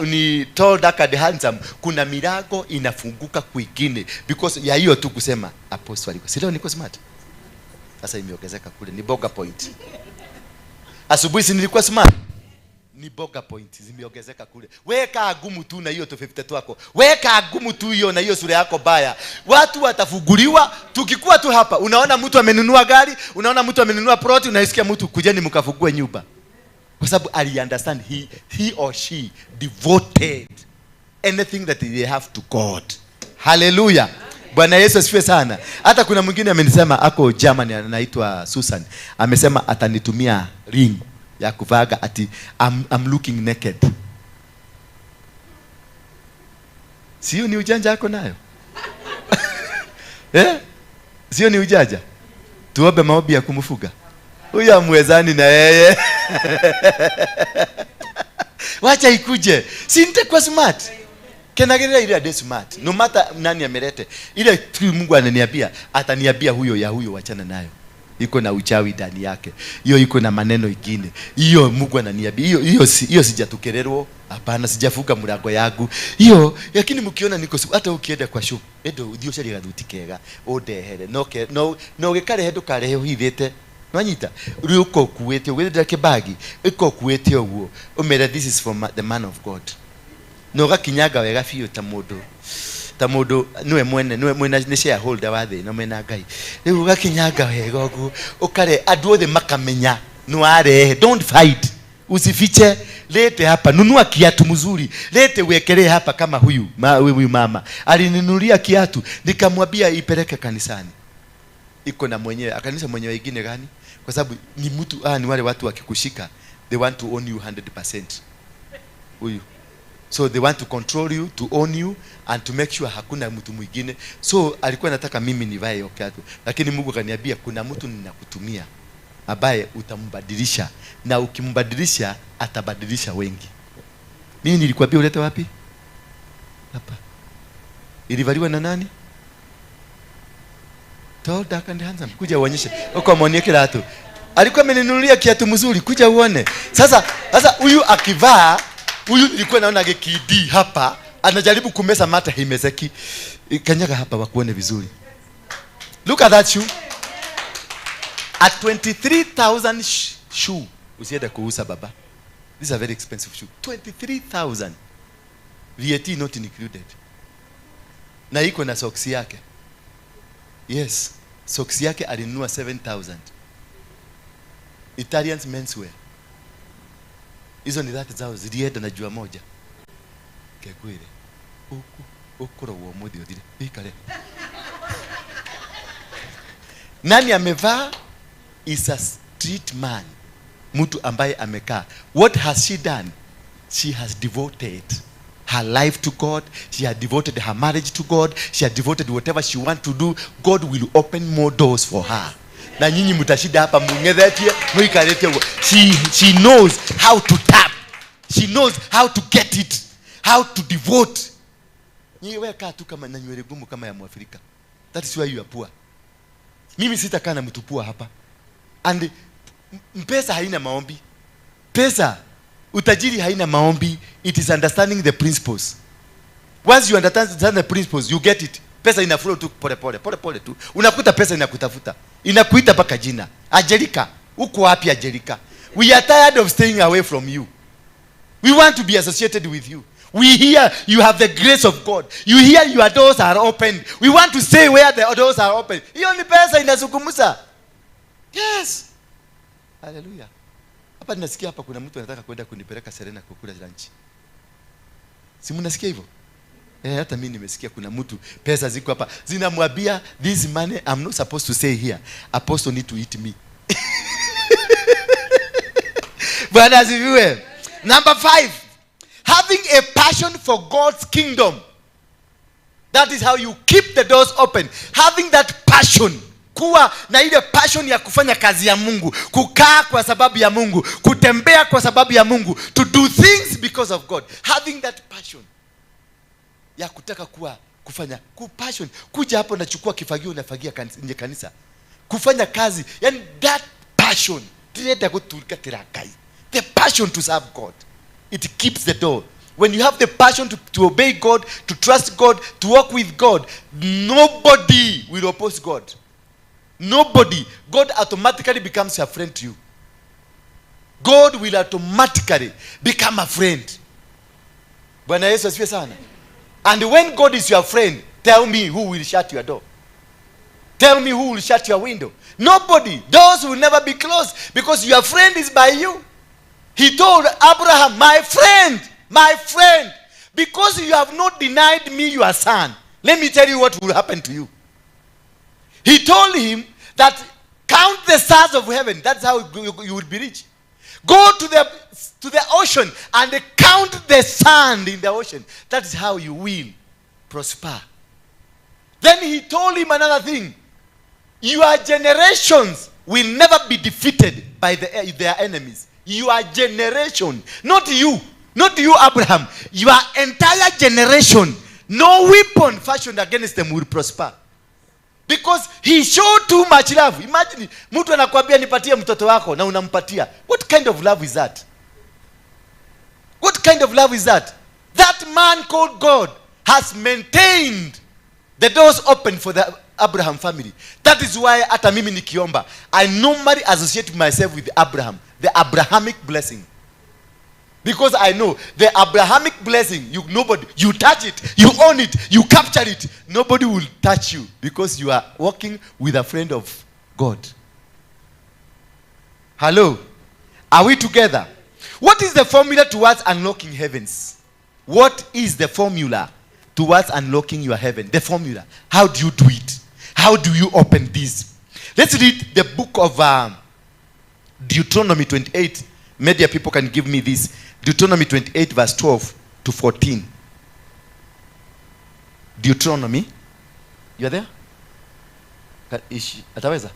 ni tall, dark and handsome, kuna milango inafunguka kwingine because ya hiyo tu kusema apostle alikuwa. Sio niko smart. Sasa imeongezeka kule, ni boga point. Asubuhi si nilikuwa smart, ni boga point zimeongezeka kule. Weka agumu tu na hiyo to 50 wako. Weka agumu tu hiyo na hiyo sura yako baya. Watu watafunguliwa. Tukikuwa tu hapa, unaona mtu amenunua gari, unaona mtu amenunua plot, unaisikia mtu kujeni mkafungue nyumba. Kwa sababu ali understand he or she devoted anything that they have to God. Hallelujah. Bwana Yesu asifiwe sana. Hata kuna mwingine amenisema ako Germany anaitwa Susan. Amesema atanitumia ring ya kuvaga ati I'm looking naked. Sio ni ujanja yako nayo? Sio ni ujanja? Tuombe maombi ya kumfuga. Huyu amwezani na yeye. Wacha ikuje. Si nitakuwa smart. Kenagira ile ade smart. No matter nani amelete. Ile tu Mungu ananiambia, ataniambia huyo ya huyo wachana nayo. Iko na uchawi ndani yake. Hiyo iko na maneno ingine. Hiyo Mungu ananiambia. Hiyo sijatukererwo. Hapana, sijafuka mlango yangu. Hiyo lakini mkiona niko hata ukienda kwa shop, edo uthio cari gathutikega, undehere. No gekare hedo kare uhithite. Nwanyita, uri uko kuwete, wethe kibagi, uko kuwete oguo. Umera this is from the man of God. No gakinyaga wega biyo ta mundu niwe mwene ni shareholder wa thi no mena Ngai. Riu gakinyaga wega oguo, ukare andu othe makamenya no arehe. Don't fight. Usifiche, lete hapa, nunua kiatu mzuri, lete uwekelee hapa kama huyu mama alininunulia kiatu, nikamwambia ipeleke kanisani. Iko na mwenyewe, akanisa mwenyewe wengine gani? Kwa sababu ni mtu ni wale watu wakikushika, they want to own you 100%. Huyu. So they want to control you, to own you, and to make sure hakuna mtu mwingine. So alikuwa anataka mimi nivae hiyo kiatu, lakini Mungu akaniambia kuna mtu ninakutumia ambaye utambadilisha, na ukimbadilisha atabadilisha wengi. Mimi nilikwambia ulete wapi? Hapa. Ilivaliwa na nani? Tall, dark and handsome. Kuja uonyeshe. Uko mwenye kiatu. Alikuwa ameninunulia kiatu mzuri, kuja uone. Sasa huyu akivaa, huyu nilikuwa naona gekidi hapa, anajaribu kumesa mata himezeki. Kanyaga hapa wakuone vizuri. Look at that shoe. At 23,000 shoe. Usiende kuuza baba. This is a very expensive shoe. 23,000. VAT not included. Na iko na socks yake. Yes, socks yake alinunua 7,000. Italians menswear. Hizo ni dhati zao zilienda na jua moja. Kekwire. Ukura uo mudi odile. Ikale. Nani amevaa is a street man. Mtu ambaye amekaa. What has she done? She has devoted her life to God. She had devoted her marriage to God. She had devoted whatever she want to do. God will open more doors for her. Na nyinyi mtashida hapa mungethetie muikarete. She knows how to tap. She knows how to get it. How to devote. Nyinyi weka tu kama na nywele gumu kama ya Mwafrika. That is why you are poor. Mimi sitakaa na mtu poor hapa. And pesa haina maombi. Pesa utajiri haina maombi. It is understanding the principles. Once you understand the principles, you get it. Pesa inaflow tu pole pole tu. Unakuta pesa inakutafuta. Inakuita paka jina. Angelica, uko wapi Angelica? We are tired of staying away from you. We want to be associated with you. We hear you have the grace of God. You hear your doors are open. We want to stay where the doors are open. Hiyo ni pesa inazungumza. Yes. Hallelujah. Hapa ninasikia hapa kuna mtu anataka kwenda kunipeleka Serena kukula lunch. Si mnasikia hivyo? Hata mimi nimesikia kuna mtu pesa ziko hapa zinamwambia this money I'm not supposed to stay here. Apostle need to eat me. Bwana asifiwe. Number 5. Having a passion for God's kingdom. That is how you keep the doors open. Having that passion. Kuwa na ile passion ya kufanya kazi ya Mungu, kukaa kwa sababu ya Mungu, kutembea kwa sababu ya Mungu, to do things because of God. Having that passion ya kutaka kufanya passion, kuja hapo na chukua kifagio unafagia nje kanisa, kufanya kazi, yani that passion, the passion to serve God, it keeps the door. When you have the passion to obey God, to trust God, to walk with God, nobody will oppose God. Nobody. God automatically becomes a friend to you. God will automatically become a friend. Bwana Yesu asifiwe sana. And when God is your friend, tell me who will shut your door. Tell me who will shut your window. Nobody. Doors will never be closed because your friend is by you. He told Abraham, my friend, because you have not denied me your son, let me tell you what will happen to you. He told him that count the stars of heaven. That's how you will be rich. Go to the ocean and count the sand in the ocean. That is how you will prosper. Then he told him another thing. Your generations will never be defeated by their enemies. Your generation, not you, Abraham. Your entire generation, no weapon fashioned against them will prosper. Because he showed too much love. Imagine, mtu anakuambia nipatie mtoto wako na unampatia. What kind of love is that? What kind of love is that? That man called God has maintained the doors open for the Abraham family. That is why hata mimi nikiomba, I normally associate myself with Abraham, the Abrahamic blessing. Because I know the Abrahamic blessing, you touch it, you own it, you capture it. Nobody will touch you because you are walking with a friend of God. Hello? Are we together? What is the formula towards unlocking heavens? What is the formula towards unlocking your heaven? The formula. How do you do it? How do you open this? Let's read the book of Deuteronomy 28. Media people can give me this. Deuteronomy 28 verse 12 to 14. Deuteronomy. You are there? Ataweza?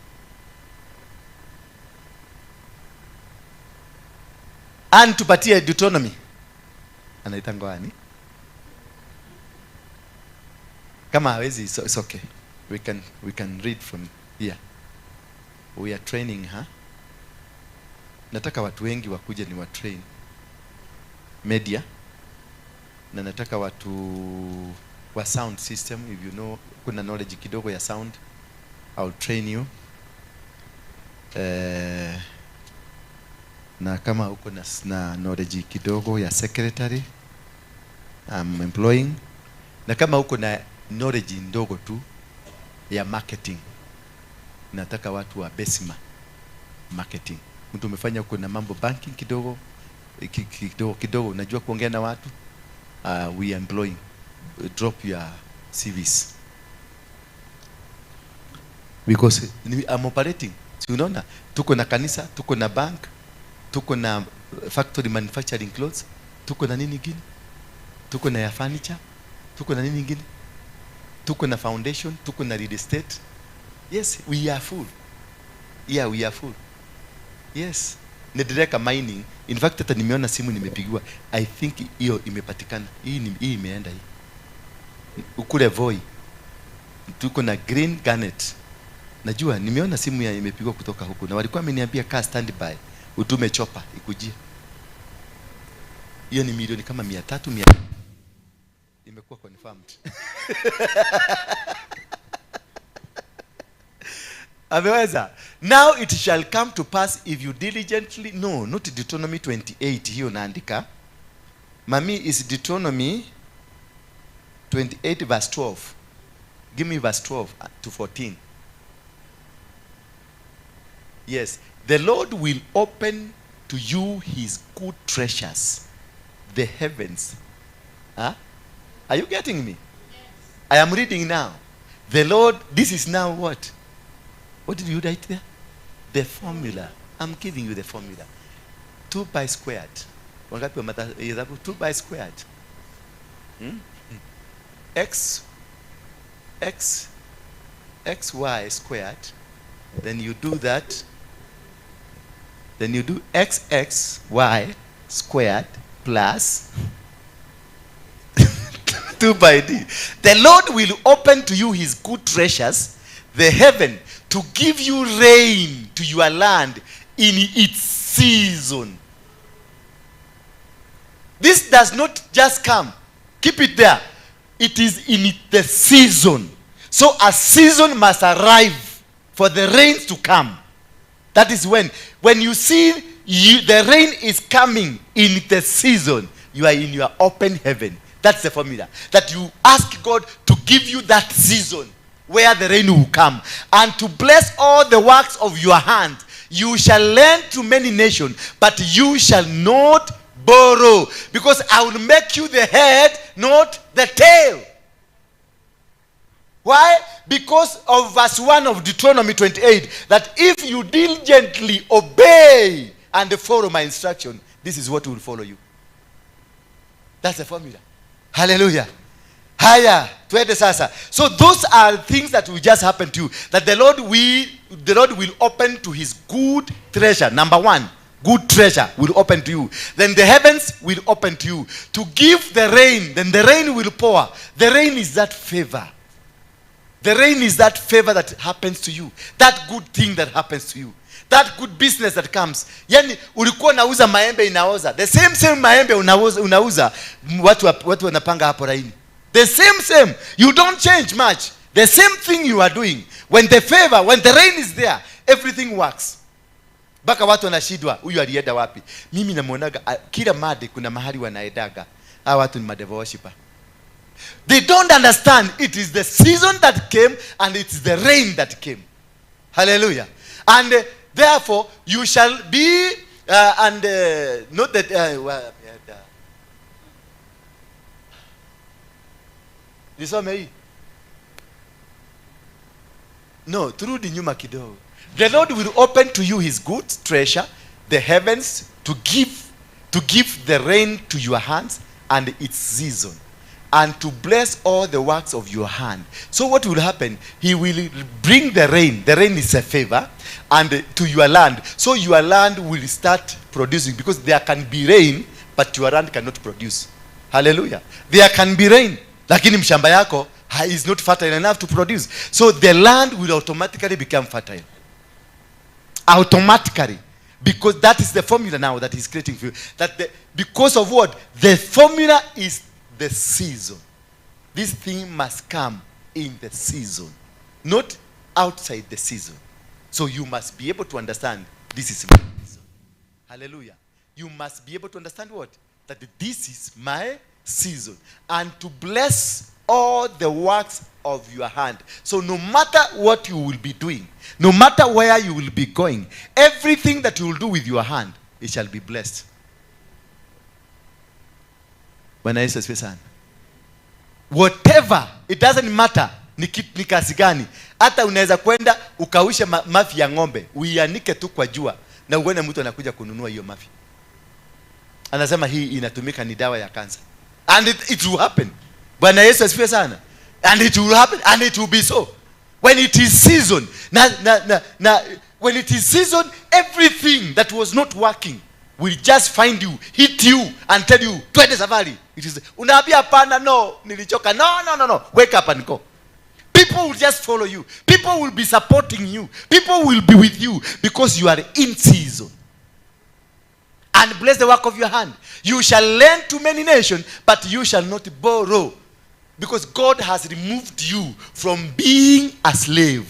And tupatie Deuteronomy. Anaita ngwani? Kama hawezi, it's okay. We can read from here. We are training, huh? Nataka watu wengi wakuje ni wa train media, na nataka watu wa sound system, if you know kuna knowledge kidogo ya sound, I'll train you. Na kama uko na knowledge kidogo ya secretary, I'm employing. Na kama uko na knowledge ndogo tu ya marketing, nataka watu wa Besima marketing. Mtu umefanya uko na mambo banking kidogo unajua kuongea na watu, we are employing. Drop your CVs because I'm operating. Si unaona tuko na kanisa, tuko na bank, tuko na factory manufacturing clothes, tuko na nini nyingine, tuko na ya furniture, tuko na nini nyingine, tuko na foundation, tuko na real estate. Yes, we are full. Yeah, we are full. Yes. Ndura mining. In fact hata nimeona simu nimepigiwa. I think hiyo imepatikana. Hii imeenda hii. Ukule Voi. Tuko na green garnet. Najua nimeona simu ya imepigwa kutoka huko na walikuwa wameniambia kaa standby, utume chopa ikujie. Hiyo ni milioni kama 300. itakuwa confirmed. Ameweza. Now it shall come to pass if you diligently, no, not Deuteronomy 28 hiyo naandika. Mami is Deuteronomy 28 verse 12. Give me verse 12 to 14. Yes, the Lord will open to you his good treasures, the heavens. Huh? Are you getting me? Yes. I am reading now. The Lord, this is now what? What did you write there? The formula. I'm giving you the formula. 2 by squared. 2 by squared. XY squared. Then you do that. Then you do XXY squared plus 2 by D. The Lord will open to you his good treasures, the heaven, to give you rain to your land in its season. This does not just come. Keep it there. It is in the season. So a season must arrive for the rains to come. That is when you see the rain is coming in the season, you are in your open heaven. That's the formula. That you ask God to give you that season where the rain will come, and to bless all the works of your hand. You shall lend to many nations, but you shall not borrow, because I will make you the head, not the tail. Why? Because of verse 1 of Deuteronomy 28, that if you diligently obey and follow my instruction, this is what will follow you. That's the formula. Hallelujah. Haya, tuende sasa. So those are things that will just happen to you. That the Lord will open to his good treasure. Number 1, good treasure will open to you. Then the heavens will open to you to give the rain. Then the rain will pour. The rain is that favor. The rain is that favor that happens to you. That good thing that happens to you. That good business that comes. Yani ulikuwa unauza maembe inaoza. The same maembe unauza watu wanapanga hapo laini. The same. You don't change much. The same thing you are doing. When the rain is there, everything works. Baka watu wanashidwa, huyu alienda wapi? Mimi namuonaga kila made kuna mahali wanaedaga. Hawa watu ni madevil worshiper. They don't understand it is the season that came and it is the rain that came. Hallelujah. And therefore you shall be not that nisome hii. No, turudi nyuma kidogo. The Lord will open to you his good treasure, the heavens, to give the rain to your hands and its season, and to bless all the works of your hand. So what will happen? He will bring the rain. The rain is a favor, and to your land. So your land will start producing, because there can be rain, but your land cannot produce. Hallelujah. There can be rain, lakini mshamba yako is not fertile enough to produce. So the land will automatically become fertile. Automatically. Because that is the formula now that he's creating for you. Because of what? The formula is the season. This thing must come in the season, not outside the season. So you must be able to understand this is my season. Hallelujah. You must be able to understand what? That this is my season. And to bless all the works of your hand. So no matter what you will be doing, no matter where you will be going, everything that you will do with your hand, it shall be blessed. Bwana Yesu asifiwe sana. Whatever, it doesn't matter ni kazi gani. Hata unaweza kwenda ukaushe mafi ya ng'ombe, uianike tu kwa jua, na uone mtu anakuja kununua hiyo mafi. Anasema hii inatumika ni dawa ya kansa. And it will happen. Bwana Yesu asifiwe sana. And it will happen, and it will be so. When it is season, when it is season, everything that was not working will just find you, hit you, and tell you, twende safari. It is, unaambia hapana, no, nilichoka. No. Wake up and go. People will just follow you. People will be supporting you. People will be with you because you are in season. And bless the work of your hand. You shall lend to many nations, but you shall not borrow. Because God has removed you from being a slave.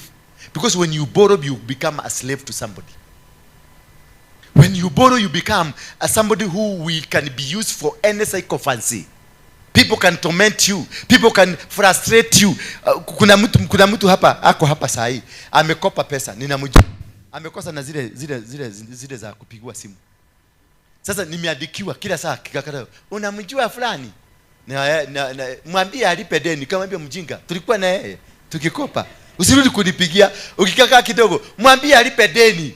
Because when you borrow, you become a slave to somebody. When you borrow, you become somebody who can be used for any sycophancy. People can torment you. People can frustrate you. Kuna mtu hapa, ako hapa sahi, amekopa pesa, ninamjua. Amekosa na zile za kupigwa simu. Sasa nimeadikiwa kila saa kikakata. Unamjua fulani? Mwambie alipe deni. Kama mwambie mjinga, tulikuwa na yeye tukikopa. Usirudi kunipigia. Ukikakaa kidogo, mwambie alipe deni.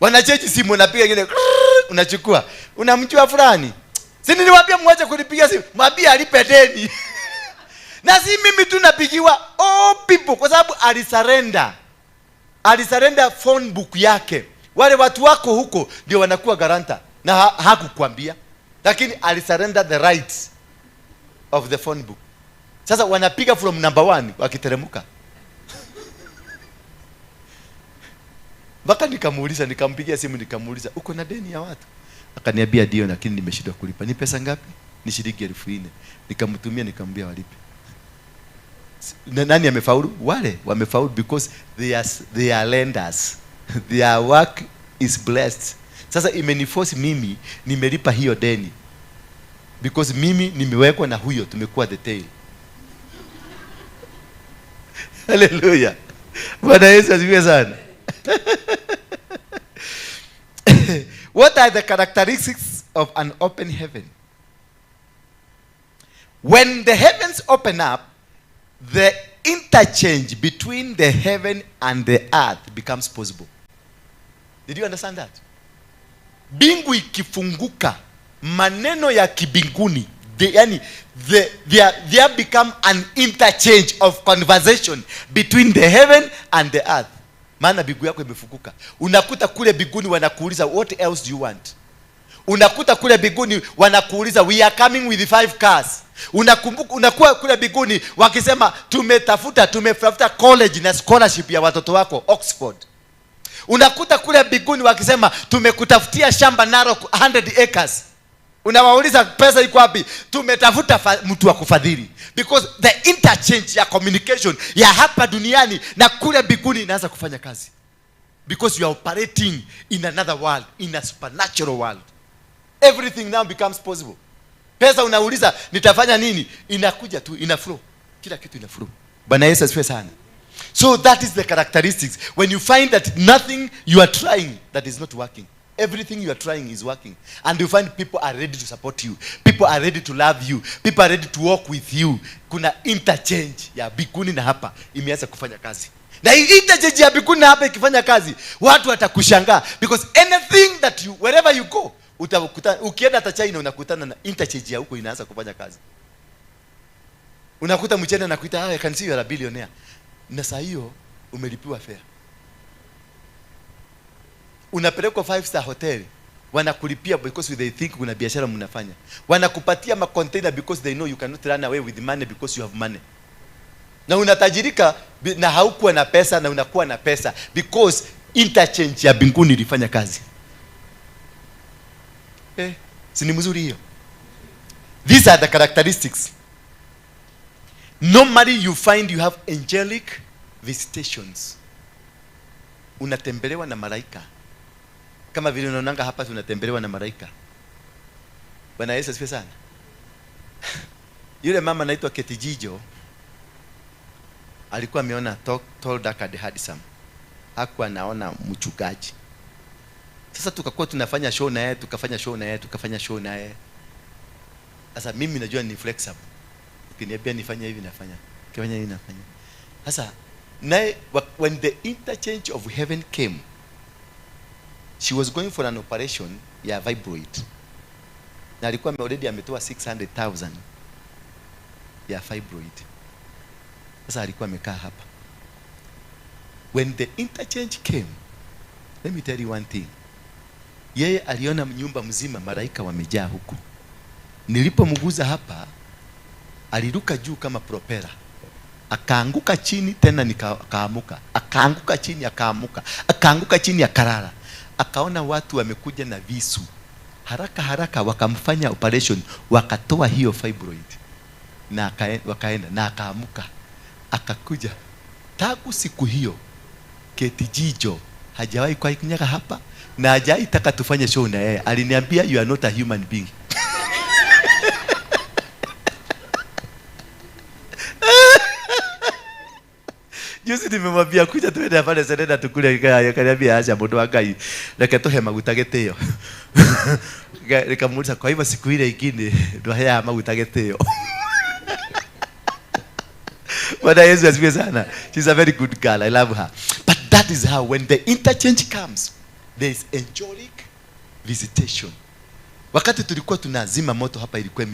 Wanacheji simu, unapiga ngine, unachukua. Unamjua fulani? Si niliwaambia mwache kunipigia simu. Mwambie alipe deni. Na si mimi tu napigiwa, people, kwa sababu alisurrender phone book yake. Wale watu wako huko ndio wanakuwa garanta, na hakukwambia, lakini alisurrender the rights of the phone book. Sasa wanapiga from number 1 wakiteremuka. Baka nikampigia simu nikamuuliza, uko na deni ya watu? Akaniambia ndio, lakini nimeshindwa kulipa. Ni pesa ngapi? Ni shilingi 4,000. Nikamtumia, nikamwambia walipe. Nani amefaulu? Wale wamefaulu because they are lenders. Their work is blessed. Sasa imeniforce mimi nimelipa hiyo deni, because mimi nimewekwa na huyo, tumekuwa the tail. Hallelujah. Bwana Yesu asifiwe sana. What are the characteristics of an open heaven? When the heavens open up, the interchange between the heaven and the earth becomes possible. Did you understand that? Bingu ikifunguka, maneno ya kibinguni, there become an interchange of conversation between the heaven and the earth. Maana bingu yako imefunguka. Unakuta kule binguni wanakuuliza, what else do you want? Unakuta kule binguni wanakuuliza, we are coming with 5 cars. Unakuwa kule binguni wakisema, tumetafuta college na scholarship ya watoto wako Oxford. Unakuta kule binguni wakisema, tumekutafutia shamba Narok 100 acres. Unawauliza pesa iko wapi? Tumetafuta mtu wa kufadhili. Because the interchange ya communication ya hapa duniani na kule binguni inaanza kufanya kazi. Because you are operating in another world, in a supernatural world. Everything now becomes possible. Pesa unauliza, nitafanya nini? Inakuja tu, ina flow. Kila kitu ina flow. Bwana Yesu asifiwe sana. So that is the characteristics. When you find that nothing you are trying that is not working, everything you are trying is working, and you find people are ready to support you, people are ready to love you, people are ready to walk with you, kuna interchange ya binguni na hapa imeanza kufanya kazi. Na interchange ya binguni na hapa ikifanya kazi, watu watakushangaa, because anything that you, wherever you go, ukienda hata China unakutana na interchange ya huko inaanza kufanya kazi. Unakuta mchana anakuita, I can see you are a billionaire. Na saa hiyo umelipiwa fare. Unapelekwa 5-star hotel, wanakulipia because they think kuna biashara mnafanya. Wanakupatia ma container because they know you cannot run away with the money because you have money. Na unatajirika na haukuwa na pesa, na unakuwa na pesa because interchange ya binguni ilifanya kazi. Si ni mzuri hiyo? These are the characteristics. Normally you find you have angelic visitations. Unatembelewa na malaika. Kama vile unaonanga hapa tunatembelewa na malaika. Bwana Yesu asifiwe sana. Yule mama anaitwa Ketijijo alikuwa ameona tall dark and handsome. Hakuwa anaona mchungaji. Sasa tukakuwa tunafanya show na yeye, tukafanya show na yeye. Sasa mimi najua ni flexible. Ukiniambia nifanye hivi nafanya. Kifanya hivi nafanya. Sasa when the interchange of heaven came, she was going for an operation ya fibroid. Na alikuwa already ametoa 600,000 ya fibroid. Sasa alikuwa amekaa hapa. When the interchange came, let me tell you one thing. Yeye aliona nyumba mzima malaika wamejaa huko. Nilipomguza hapa, aliruka juu kama propela. Akaanguka chini tena nikaamuka. Akaanguka chini akaamuka. Akaanguka chini akalala. Akaona watu wamekuja na visu. Haraka wakamfanya operation, wakatoa hiyo fibroid. na wakaenda na akaamuka akakuja. Tangu siku hiyo Keti Jijo hajawahi kwa kunyaga hapa na hajawahi taka tufanye show na yeye. Aliniambia you are not a human being. Juzi nimemwambia kuja tuende pale Serena tukule, akaniambia acha mundu wa Ngai reke tuhe maguta gitio. Nikamuuliza kwa hivyo siku ile ingine ndo haya maguta gitio. Bwana Yesu asifiwe sana. She's a very good girl. I love her. But that is how when the interchange comes, there is angelic visitation. Wakati tulikuwa tunazima moto hapa, ilikuwa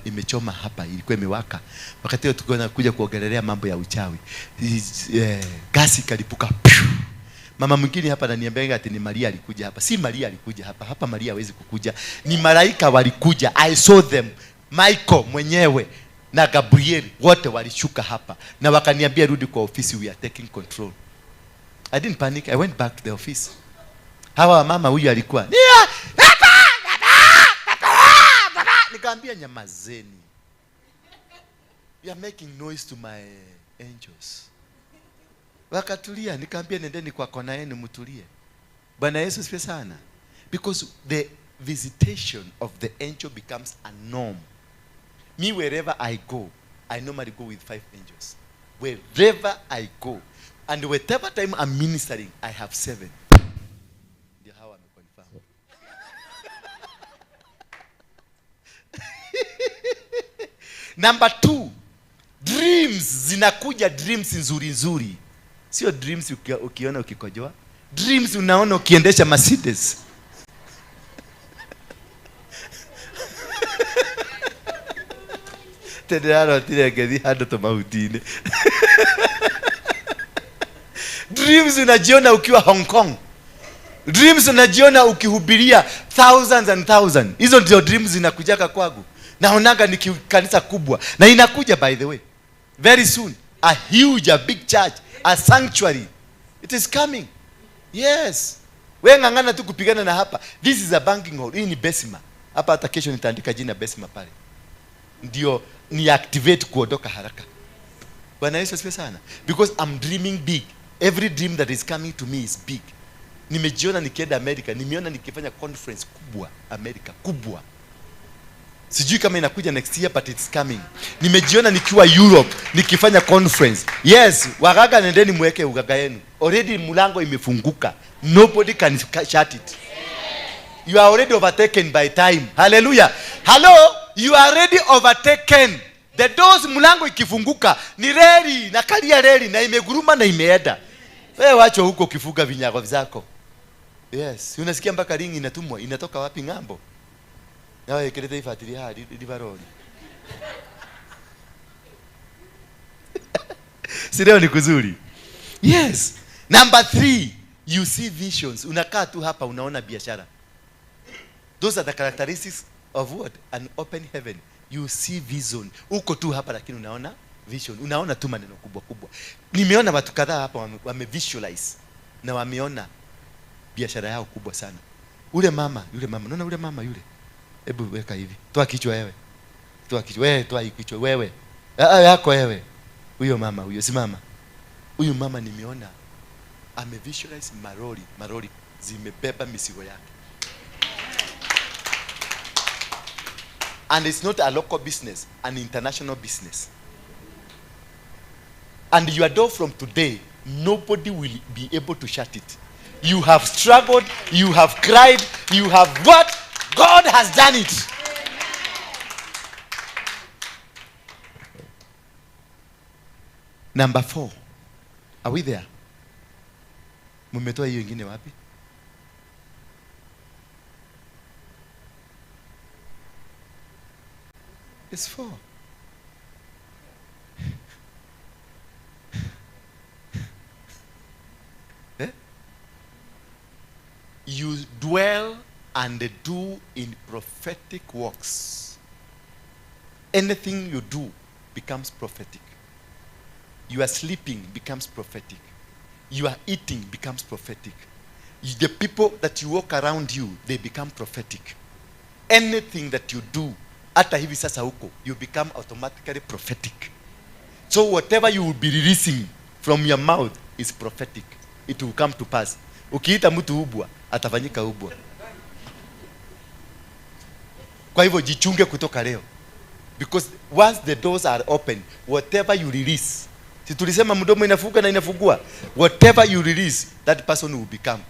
imechoma hapa, ilikuwa imewaka. Wakati hiyo tulikuwa kuja kuongelelea mambo ya uchawi. Gasi kalipuka. Mama mwingine hapa ananiambia ati ni Maria alikuja hapa. Si Maria alikuja hapa. Hapa Maria hawezi kukuja. Ni malaika walikuja. I saw them. Michael mwenyewe na Gabriel wote walishuka hapa na wakaniambia rudi kwa ofisi, we are taking control. I didn't panic. I went back to the office. Hawa mama huyu alikuwa nikaambia nyamazeni. You are making noise to my angels. Wakatulia, nikaambia nendeni kwa kona yenu mtulie. Bwana Yesu asifiwe sana. Because the visitation of the angel becomes a norm. Me, wherever I go, I normally go with 5 angels. Wherever I go. And whatever time I'm ministering, I have 7. Ndio hawa wameconfirm. Number 2, dreams zinakuja, dreams nzuri nzuri. Sio dreams ukiona ukikojoa. Dreams unaona ukiendesha Mercedes. Tendero tile ngezi hado to mautine. Dreams unajiona ukiwa Hong Kong. Dreams unajiona ukihubiria thousands and thousands. Hizo ndio dreams zinakujaka kwangu. Naonaga ni kanisa kubwa na inakuja, by the way, very soon, a huge, a big church, a sanctuary. It is coming. Yes. Wewe ngangana tu kupigana na hapa. This is a banking hall. Hii ni Besima. Hapa hata kesho nitaandika jina Besima pale. Ndio ni activate kuondoka haraka. Bwana Yesu asifiwe sana. Because I'm dreaming big. Every dream that is coming to me is big. Nimejiona nikienda America, nimeona nikifanya conference kubwa America, kubwa. Sijui kama inakuja next year, but it's coming. Nimejiona nikiwa Europe nikifanya conference. Yes, wagaga nendeni mweke ugaga yenu. Already mulango imefunguka. Nobody can shut it. You are already overtaken by time. Hallelujah. Hello, you are already overtaken. The doors mulango ikifunguka ni reli na kalia reli na imeguruma na imeenda. Wewe wacho huko kifuga vinyago zako. Yes, unasikia mpaka ringi inatumwa, inatoka wapi ng'ambo? Na wewe keleta ifuatilia hadi divaroni. Sio ni kuzuri. Yes. Number 3, you see visions. Unakaa tu hapa unaona biashara. Those are the characteristics of what? An open heaven. You see vision. Uko tu hapa lakini unaona vision. Unaona tu maneno kubwa kubwa. Nimeona watu kadhaa hapa wame visualize na wameona biashara yao kubwa sana. Yule mama, unaona yule mama yule. Hebu weka hivi. Toa kichwa wewe. Toa kichwa wewe, toa kichwa wewe. Yako wewe. Huyo mama, huyo si mama. Huyu mama nimeona ame visualize maroli zimebeba misigo yake. And it's not a local business, an international business. And your door from today, nobody will be able to shut it. You have struggled, you have cried, you have what? God has done it. Number 4. Are we there? Mumetoa hiyo ingine wapi? It's 4. Eh? You dwell and do in prophetic works. Anything you do becomes prophetic. You are sleeping becomes prophetic. You are eating becomes prophetic. The people that you walk around you, they become prophetic. Anything that you do hata hivi sasa huko, you become automatically prophetic. So whatever you will be releasing from your mouth is prophetic. It will come to pass. Ukiita mtu ubwa, atafanyika ubwa. Kwa hivyo jichunge kutoka leo. Because once the doors are open, whatever you release, si tulisema mdomo inafunga na inafungua, whatever you release, that person will become.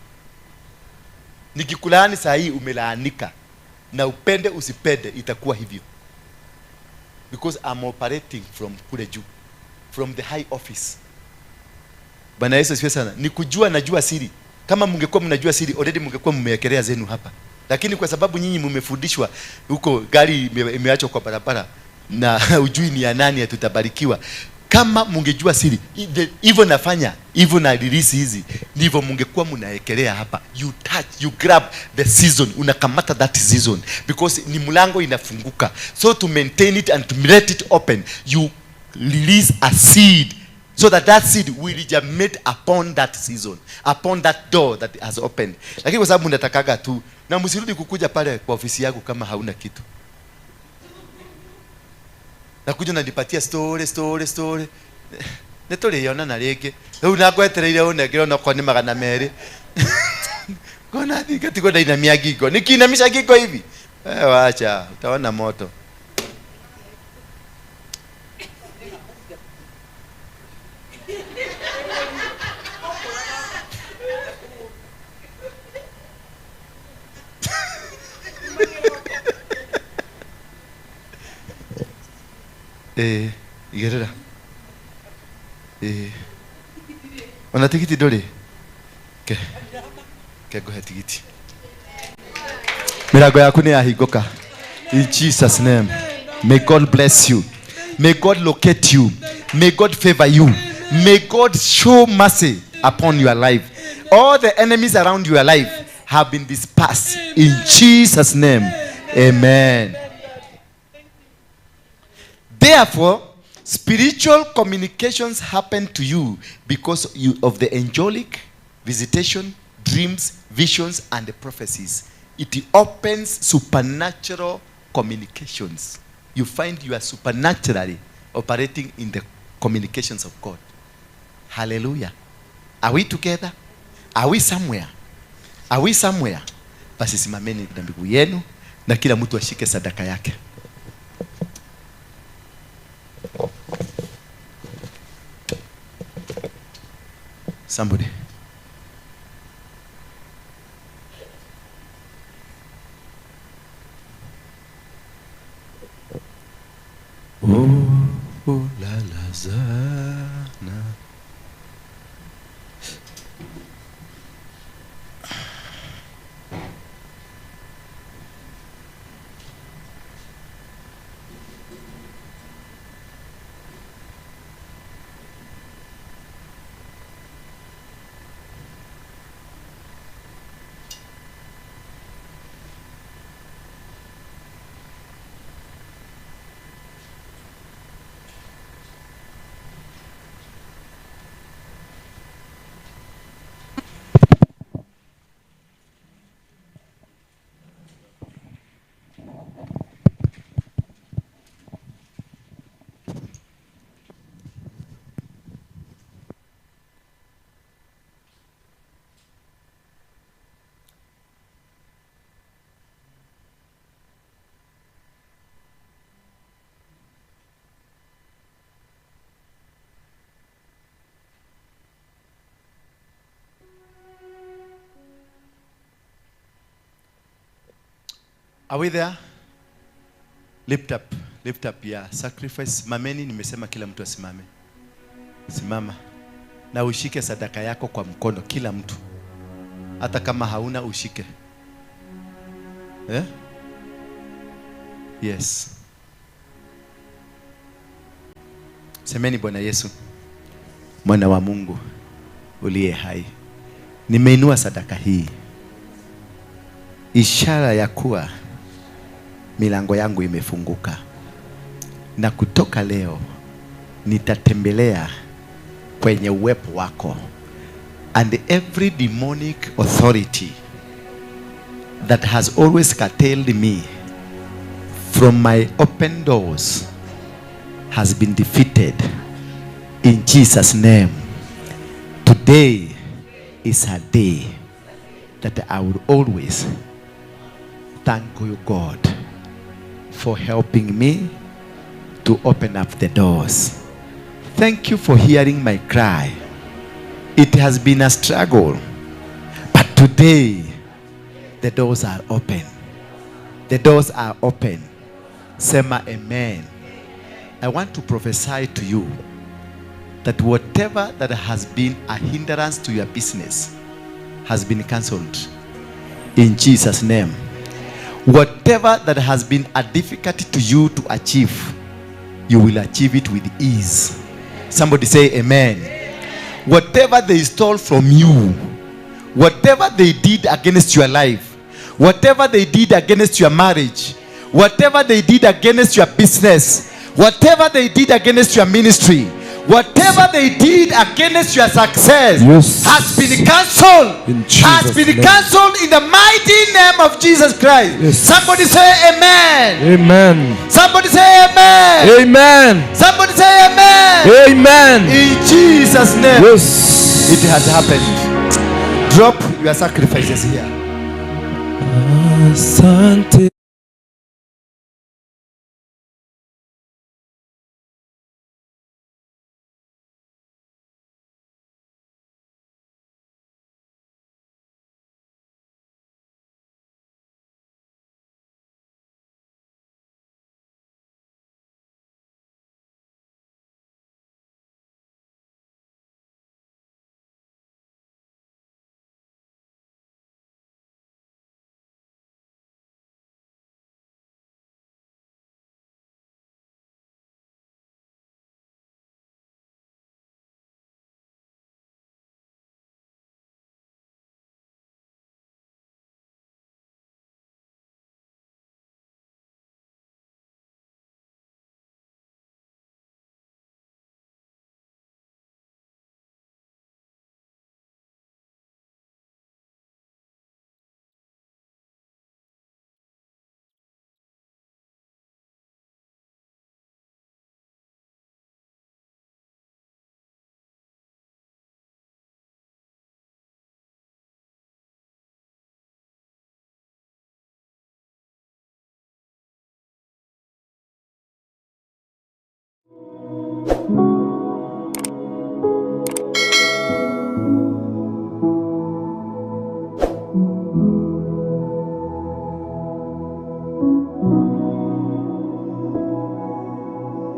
Nikikulaani saa hii umelaanika, na upende usipende itakuwa hivyo. Because I'm operating from kule juu, from the high office. Bwana Yesu asifiwe sana. Nikujua najua siri. Kama mngekuwa mnajua siri, already mngekuwa mmewekelea zenu hapa. Lakini kwa sababu nyinyi mmefundishwa huko, gari imeachwa kwa barabara na ujui ni ya nani tutabarikiwa. Kama mngejua siri, hivyo nafanya, hivyo na release hizi, ndivyo mngekuwa mnawekelea hapa. You touch, you grab the season, unakamata that season, because ni mlango inafunguka. So to maintain it and to let it open, you release a seed, so that that seed will germinate upon that season, upon that door that has opened. Lakini kwa sababu mnatakaga tu, na msirudi kukuja pale kwa ofisi yako kama hauna kitu. Na kuja unanipatia story. Netole yona na leke. Unakwetereire unegero no koni magana meri. Kona thika tiko daina miagiko. Nikinamisha giko hivi. Wacha, utaona moto. Igerera. Ona tikiti dole. Ke go tikiti. Mirago yaku ni ahigoka. In Jesus name. May God bless you. May God locate you. May God favor you. May God show mercy upon your life. All the enemies around your life have been dispersed in Jesus name. Amen. Therefore, spiritual communications happen to you because of the angelic visitation, dreams, visions, and the prophecies. It opens supernatural communications. You find you are supernaturally operating in the communications of God. Hallelujah. Are we together? Are we somewhere? Are we somewhere? Basi simameni na miguu yenu na kila mtu ashike sadaka yake. Somebody. Oh, la lazana. Are we there? Lift up ya sacrifice. Mameni, nimesema kila mtu asimame. Simama. Na ushike sadaka yako kwa mkono, kila mtu. Hata kama hauna ushike. Yes. Semeni, Bwana Yesu, Mwana wa Mungu uliye hai, nimeinua sadaka hii, ishara ya kuwa milango yangu imefunguka, na kutoka leo nitatembelea kwenye uwepo wako, and every demonic authority that has always curtailed me from my open doors has been defeated in Jesus' name. Today is a day that I will always thank you, God, for helping me to open up the doors. Thank you for hearing my cry. It has been a struggle, but today the doors are open. The doors are open. Sema amen. I want to prophesy to you that whatever that has been a hindrance to your business has been cancelled in Jesus' name. Whatever that has been a difficulty to you to achieve, you will achieve it with ease. Somebody say amen. Whatever they stole from you, whatever they did against your life, whatever they did against your marriage, whatever they did against your business, whatever they did against your ministry, whatever they did against your success, has been cancelled. Has been cancelled in the mighty name of Jesus Christ. Somebody say amen. Amen. Somebody say amen. Amen. Somebody say amen. Amen. In Jesus' name. Yes. It has happened. Drop your sacrifices here. Asante.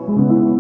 you.